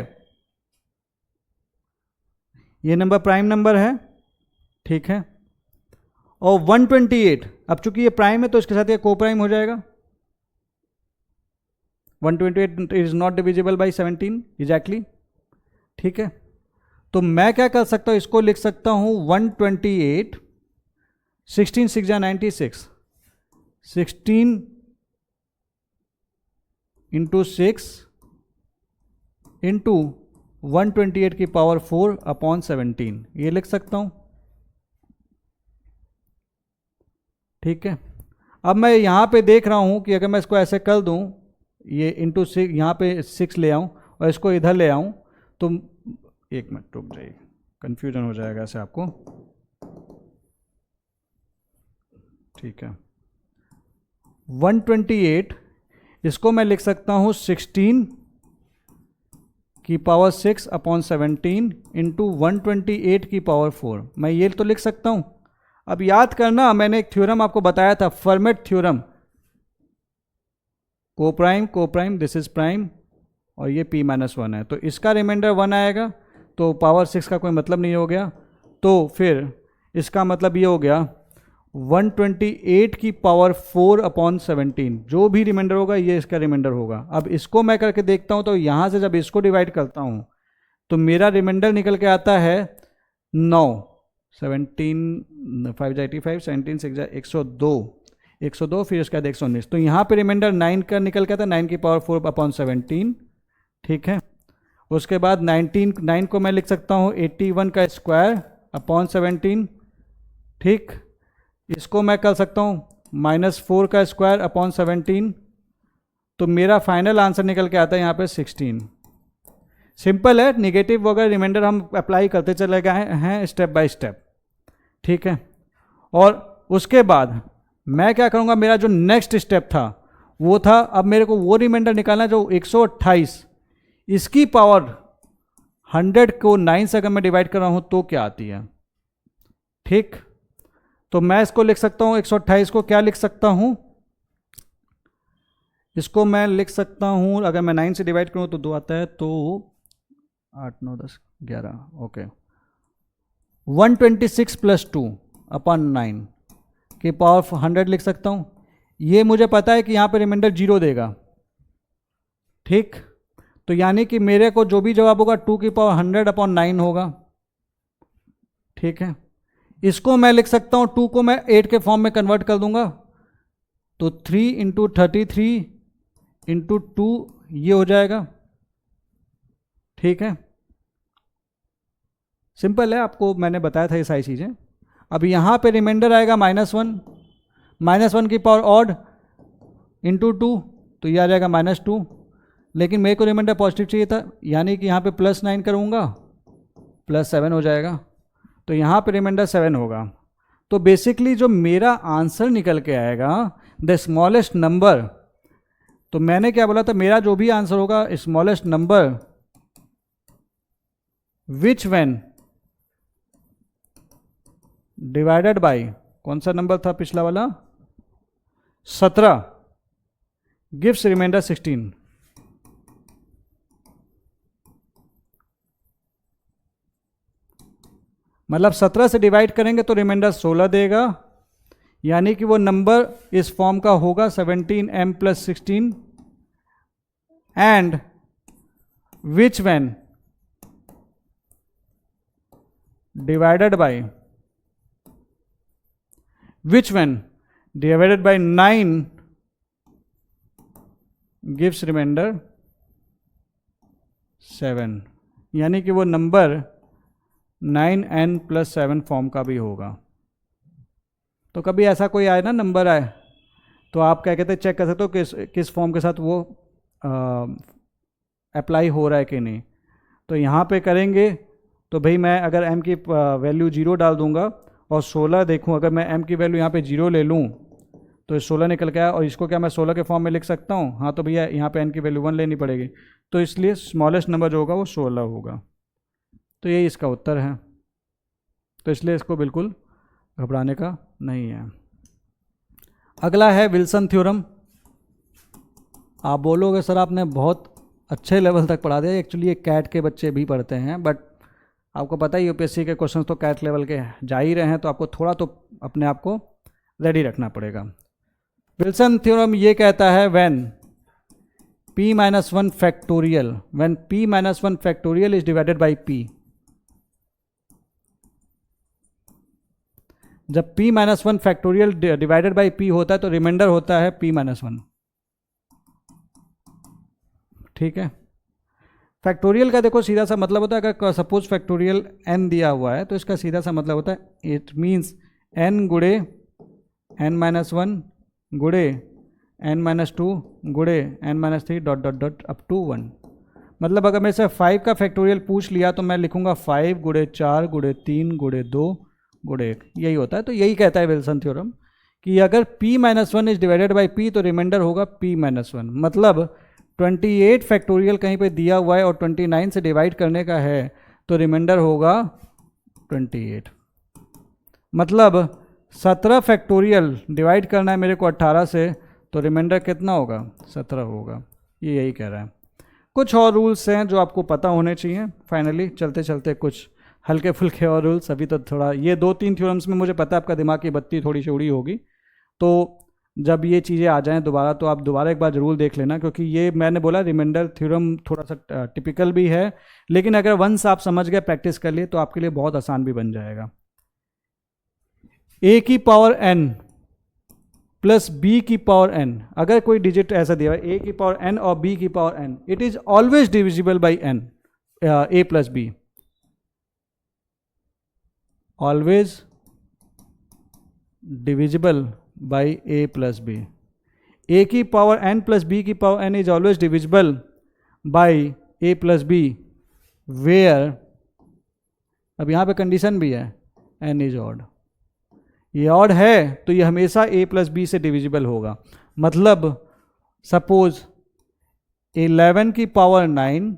ये नंबर प्राइम नंबर है। ठीक है, और 128, अब चूंकि ये प्राइम है तो इसके साथ ये को प्राइम हो जाएगा। 128 is not divisible by 17 exactly. ठीक है, तो मैं क्या कर सकता हूं, इसको लिख सकता हूं 128, 16 6 जा 96, 16 इंटू 6 इंटू 128 की पावर 4 अपॉन 17, ये लिख सकता हूं। ठीक है, अब मैं यहां पे देख रहा हूं कि अगर मैं इसको ऐसे कर दूं, ये इंटू 6 यहाँ पे 6 ले आऊं और इसको इधर ले आऊं, तो एक मिनट रुक जाइए, कंफ्यूजन हो जाएगा ऐसे आपको। ठीक है, 128 इसको मैं लिख सकता हूं 16 की पावर 6 अपॉन 17 इंटू 128 की पावर 4, मैं ये तो लिख सकता हूं। अब याद करना, मैंने एक थ्योरम आपको बताया था, फर्मेट थ्योरम, को प्राइम दिस इज प्राइम और ये p माइनस वन है, तो इसका रिमाइंडर 1 आएगा, तो पावर 6 का कोई मतलब नहीं हो गया। तो फिर इसका मतलब ये हो गया 128 की पावर 4/17, जो भी रिमाइंडर होगा ये इसका रिमाइंडर होगा। अब इसको मैं करके देखता हूँ, तो यहाँ से जब इसको डिवाइड करता हूँ तो मेरा रिमाइंडर निकल के आता है 9, 17 5 85 17 6 102, 102 फिर उसके बाद 119, तो यहाँ पे रिमाइंडर 9 का निकल के आता है, 9 की पावर 4/17, ठीक है। उसके बाद 9 को मैं लिख सकता हूँ 81 का स्क्वायर अपॉन 17, ठीक। इसको मैं कर सकता हूँ -4 का स्क्वायर अपॉन 17, तो मेरा फाइनल आंसर निकल के आता है यहाँ पे 16। सिंपल है, निगेटिव वगैरह रिमाइंडर हम अप्लाई करते चले गए हैं स्टेप बाय स्टेप, ठीक है। और उसके बाद मैं क्या करूँगा, मेरा जो नेक्स्ट स्टेप था वो था, अब मेरे को वो रिमाइंडर निकालना है जो 128, इसकी पावर 100 को 9 से अगर मैं डिवाइड कर रहा हूँ तो क्या आती है, ठीक। तो मैं इसको लिख सकता हूँ 128 को क्या लिख सकता हूँ, इसको मैं लिख सकता हूँ, अगर मैं 9 से डिवाइड करूँ तो 2 आता है, तो 8 9 10 11, ओके, 126 + 2 अपॉन 9 की पावर 100 लिख सकता हूँ। ये मुझे पता है कि यहाँ पे रिमाइंडर 0 देगा, ठीक। तो यानी कि मेरे को जो भी जवाब होगा 2 की पावर 100/9 होगा, ठीक है। इसको मैं लिख सकता हूँ, 2 को मैं 8 के फॉर्म में कन्वर्ट कर दूंगा, तो 3 × 33 × 2 ये हो जाएगा, ठीक है। सिंपल है, आपको मैंने बताया था ये सारी चीज़ें। अब यहाँ पे रिमाइंडर आएगा -1 की पावर ऑड × 2, तो ये आ जाएगा -2, लेकिन मेरे को रिमाइंडर पॉजिटिव चाहिए था, यानी कि यहाँ पे +9 करूँगा, +7 हो जाएगा, तो यहाँ पे रिमाइंडर 7 होगा। तो बेसिकली जो मेरा आंसर निकल के आएगा द स्मॉलेस्ट नंबर, तो मैंने क्या बोला था, मेरा जो भी आंसर होगा smallest number which when divided bye, कौन सा नंबर था पिछला वाला, 17, गिव्स रिमाइंडर 16। मतलब 17 से डिवाइड करेंगे तो रिमाइंडर 16 देगा, यानी कि वो नंबर इस फॉर्म का होगा 17m + 16, and which when divided by 9 gives remainder 7, यानी कि वो नंबर 9n + 7 फॉर्म का भी होगा। तो कभी ऐसा कोई आए ना नंबर आए, तो आप क्या कहते हैं, चेक कर सकते हो किस फॉर्म के साथ वो अप्लाई हो रहा है कि नहीं। तो यहाँ पे करेंगे तो भाई मैं अगर m की वैल्यू 0 डाल दूंगा और 16 देखूँ, अगर मैं m की वैल्यू यहाँ पे 0 ले लूँ तो 16 निकल के आया, और इसको क्या मैं 16 के फॉर्म में लिख सकता हूँ, हाँ। तो भैया यहाँ पे n की वैल्यू 1 लेनी पड़ेगी, तो इसलिए स्मॉलेस्ट नंबर जो होगा वो 16 होगा। तो यही इसका उत्तर है, तो इसलिए इसको बिल्कुल घबराने का नहीं है। अगला है विल्सन थ्योरम। आप बोलोगे सर आपने बहुत अच्छे लेवल तक पढ़ा दिया, एक्चुअली ये कैट के बच्चे भी पढ़ते हैं, बट आपको पता ही यूपीएससी के क्वेश्चन तो कैट लेवल के जा ही रहे हैं, तो आपको थोड़ा तो अपने आप को रेडी रखना पड़ेगा। विल्सन थ्योरम ये कहता है when p-1 factorial, when p-1 factorial is divided by p, जब p-1 factorial divided by p होता है तो रिमाइंडर होता है p-1, ठीक है। फैक्टोरियल का देखो सीधा सा मतलब होता है, अगर सपोज फैक्टोरियल n दिया हुआ है तो इसका सीधा सा मतलब होता है इट मीन्स n गुड़े n-1 गुड़े n-2 गुड़े n-3 dot dot dot up to 1। मतलब अगर मेरे से 5 का फैक्टोरियल पूछ लिया तो मैं लिखूंगा 5 गुड़े 4 गुड़े 3 गुड़े 2 गुड़े 1, यही होता है। तो यही कहता है विल्सन थ्योरम कि अगर p-1 is divided by p तो रिमाइंडर होगा p-1। मतलब 28 फैक्टोरियल कहीं पे दिया हुआ है और 29 से डिवाइड करने का है तो रिमाइंडर होगा 28। मतलब 17 फैक्टोरियल डिवाइड करना है मेरे को 18 से, तो रिमाइंडर कितना होगा, 17 होगा। ये यही कह रहा है। कुछ और रूल्स हैं जो आपको पता होने चाहिए। फाइनली चलते चलते कुछ हल्के फुल्के और रूल्स। अभी तो थोड़ा ये 2-3 थ्योरम्स में मुझे पता है आपका दिमाग की बत्ती थोड़ी सी उड़ी होगी, तो जब ये चीज़ें आ जाएं दोबारा तो आप दोबारा एक बार ज़रूर देख लेना, क्योंकि ये मैंने बोला रिमाइंडर थ्योरम थोड़ा सा टिपिकल भी है, लेकिन अगर वंस आप समझ गए, प्रैक्टिस कर लिए, तो आपके लिए बहुत आसान भी बन जाएगा। a की पावर n प्लस b की पावर n, अगर कोई डिजिट ऐसा दिया है a की पावर n और b की power n, it is always divisible by n, a plus b, always divisible by a plus b। a की पावर n प्लस b की power n is always divisible by a plus b where, अब यहां पे condition भी है, n is odd. ये odd है तो ये हमेशा a प्लस बी से डिविजिबल होगा। मतलब सपोज 11 की पावर 9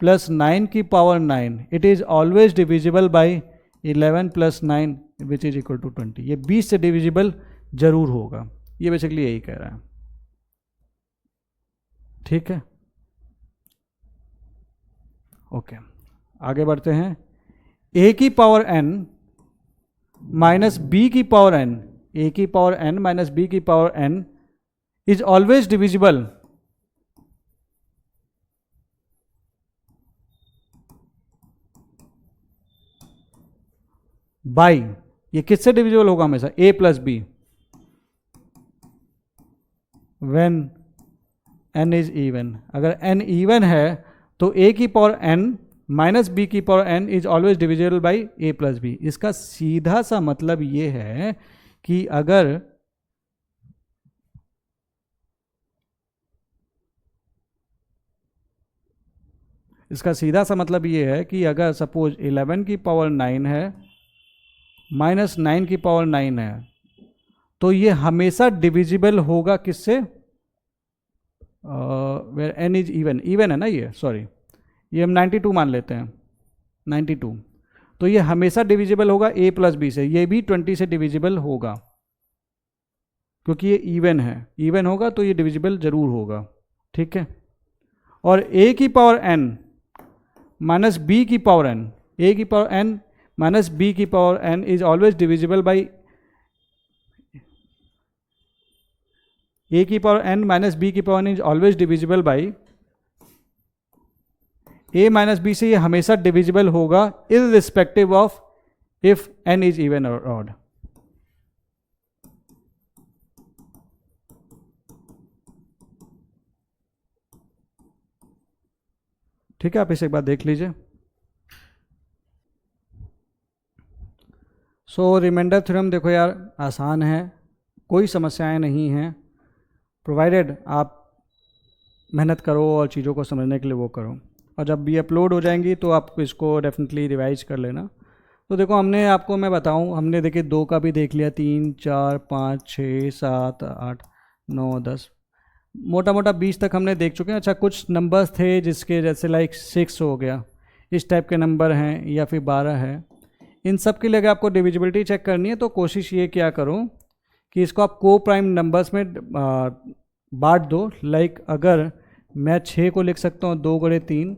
प्लस 9 की power 9, it is always divisible by 11 plus 9 which is equal to 20। ये 20 से डिविजिबल जरूर होगा। ये बेसिकली यही कह रहा है। ठीक है, ओके, आगे बढ़ते हैं। a की पावर n माइनस बी की पावर n, a की पावर n माइनस बी की power n is always divisible by, ये किससे डिविजिबल होगा हमेशा, a plus b, when n is even. अगर n इवन है तो a की पावर n माइनस बी की power n is always divisible by a plus b. इसका सीधा सा मतलब ये है कि अगर अगर सपोज 11 की पावर 9 है माइनस 9 की पावर 9 है, तो ये हमेशा डिविजिबल होगा किससे, where n is even, even है ना ये, सॉरी ये हम 92 मान लेते हैं, 92, तो ये हमेशा डिविजिबल होगा a प्लस बी से। ये भी 20 से डिविजिबल होगा क्योंकि ये इवन है, इवन होगा तो ये डिविजिबल जरूर होगा। ठीक है, और a की पावर n माइनस बी की पावर n, a की पावर n माइनस बी की power n is always divisible by a की पावर n माइनस बी की power n is always divisible by a minus b से ये हमेशा divisible होगा irrespective of if n is even और odd. ठीक है, आप इसे एक बार देख लीजिए। सो रिमाइंडर थ्योरम देखो यार, आसान है, कोई समस्याएं नहीं हैं, प्रोवाइडेड आप मेहनत करो और चीज़ों को समझने के लिए वो करो। और जब भी अपलोड हो जाएंगी तो आप इसको डेफिनेटली रिवाइज कर लेना। तो देखो हमने आपको, मैं बताऊं, हमने देखिए 2 का भी देख लिया, 3, 4, 5, 6, 7, 8, 9, 10, मोटा मोटा 20 तक हमने देख चुके हैं। अच्छा, कुछ नंबर्स थे जिसके जैसे लाइक 6 हो गया, इस टाइप के नंबर हैं, या फिर 12 है। इन सब के लिए अगर आपको डिविजिबिलिटी चेक करनी है तो कोशिश ये क्या करो कि इसको आप को प्राइम नंबर्स में बांट दो। लाइक अगर मैं 6 को लिख सकता हूँ 2 गुणे 3,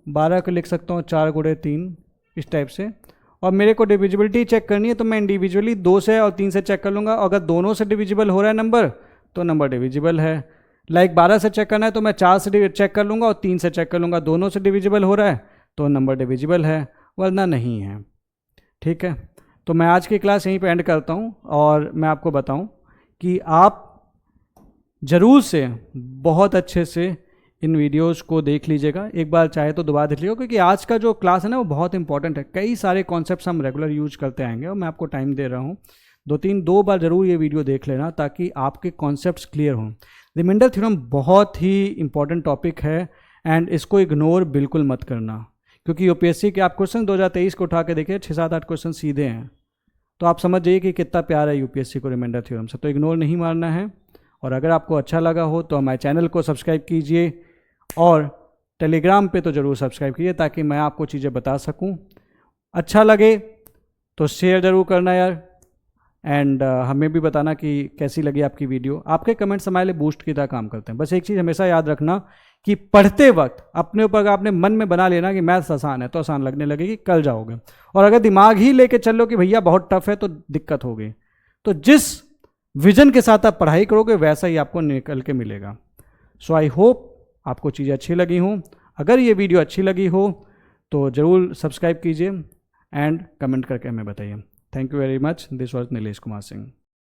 12 को लिख सकता हूँ 4 गुणे 3, इस टाइप से। और मेरे को डिविजिबिलिटी चेक करनी है तो मैं इंडिविजुअली 2 से और 3 से चेक कर लूँगा। अगर दोनों से डिविजिबल हो रहा है नंबर तो नंबर डिविजिबल है। लाइक 12 से चेक करना है तो मैं 4 से चेक कर लूँगा और 3 से चेक कर लूँगा, दोनों से डिविजिबल हो रहा है तो नंबर डिविजिबल है, वरना नहीं है। ठीक है, तो मैं आज की क्लास यहीं पे एंड करता हूँ और मैं आपको बताऊँ कि आप ज़रूर से बहुत अच्छे से इन वीडियोस को देख लीजिएगा। एक बार चाहे तो दोबारा देख लीजिएगा, क्योंकि आज का जो क्लास है ना वो बहुत इंपॉर्टेंट है। कई सारे कॉन्सेप्ट्स हम रेगुलर यूज करते आएंगे और मैं आपको टाइम दे रहा हूँ, 2 बार ज़रूर ये वीडियो देख लेना ताकि आपके कॉन्सेप्ट्स क्लियर हों। रिमाइंडर थ्योरम बहुत ही इंपॉर्टेंट टॉपिक है एंड इसको इग्नोर बिल्कुल मत करना, क्योंकि यूपीएससी के आप क्वेश्चन 2023 को उठा के देखिए, 6-7-8 क्वेश्चन सीधे हैं, तो आप समझ जाइए कि कितना प्यार है यूपीएससी को रिमाइंडर थ्योरम से। तो इग्नोर नहीं मारना है। और अगर आपको अच्छा लगा हो तो हमारे चैनल को सब्सक्राइब कीजिए और टेलीग्राम पे तो ज़रूर सब्सक्राइब कीजिए ताकि मैं आपको चीज़ें बता सकूं। अच्छा लगे तो शेयर ज़रूर करना यार, एंड हमें भी बताना कि कैसी लगी आपकी वीडियो। आपके कमेंट्स हमारे लिए बूस्ट की तरह काम करते हैं। बस एक चीज़ हमेशा याद रखना कि पढ़ते वक्त अपने ऊपर अगर आपने मन में बना लेना कि मैथ्स आसान है तो आसान लगने लगेगी, कल जाओगे। और अगर दिमाग ही लेके चलो कि भैया बहुत टफ है तो दिक्कत होगी। तो जिस विजन के साथ आप पढ़ाई करोगे वैसा ही आपको निकल के मिलेगा। सो आई होप आपको चीज़ें अच्छी लगी हों। अगर ये वीडियो अच्छी लगी हो तो ज़रूर सब्सक्राइब कीजिए एंड कमेंट करके हमें बताइए। Thank you very much. This was Nilesh Kumar Singh.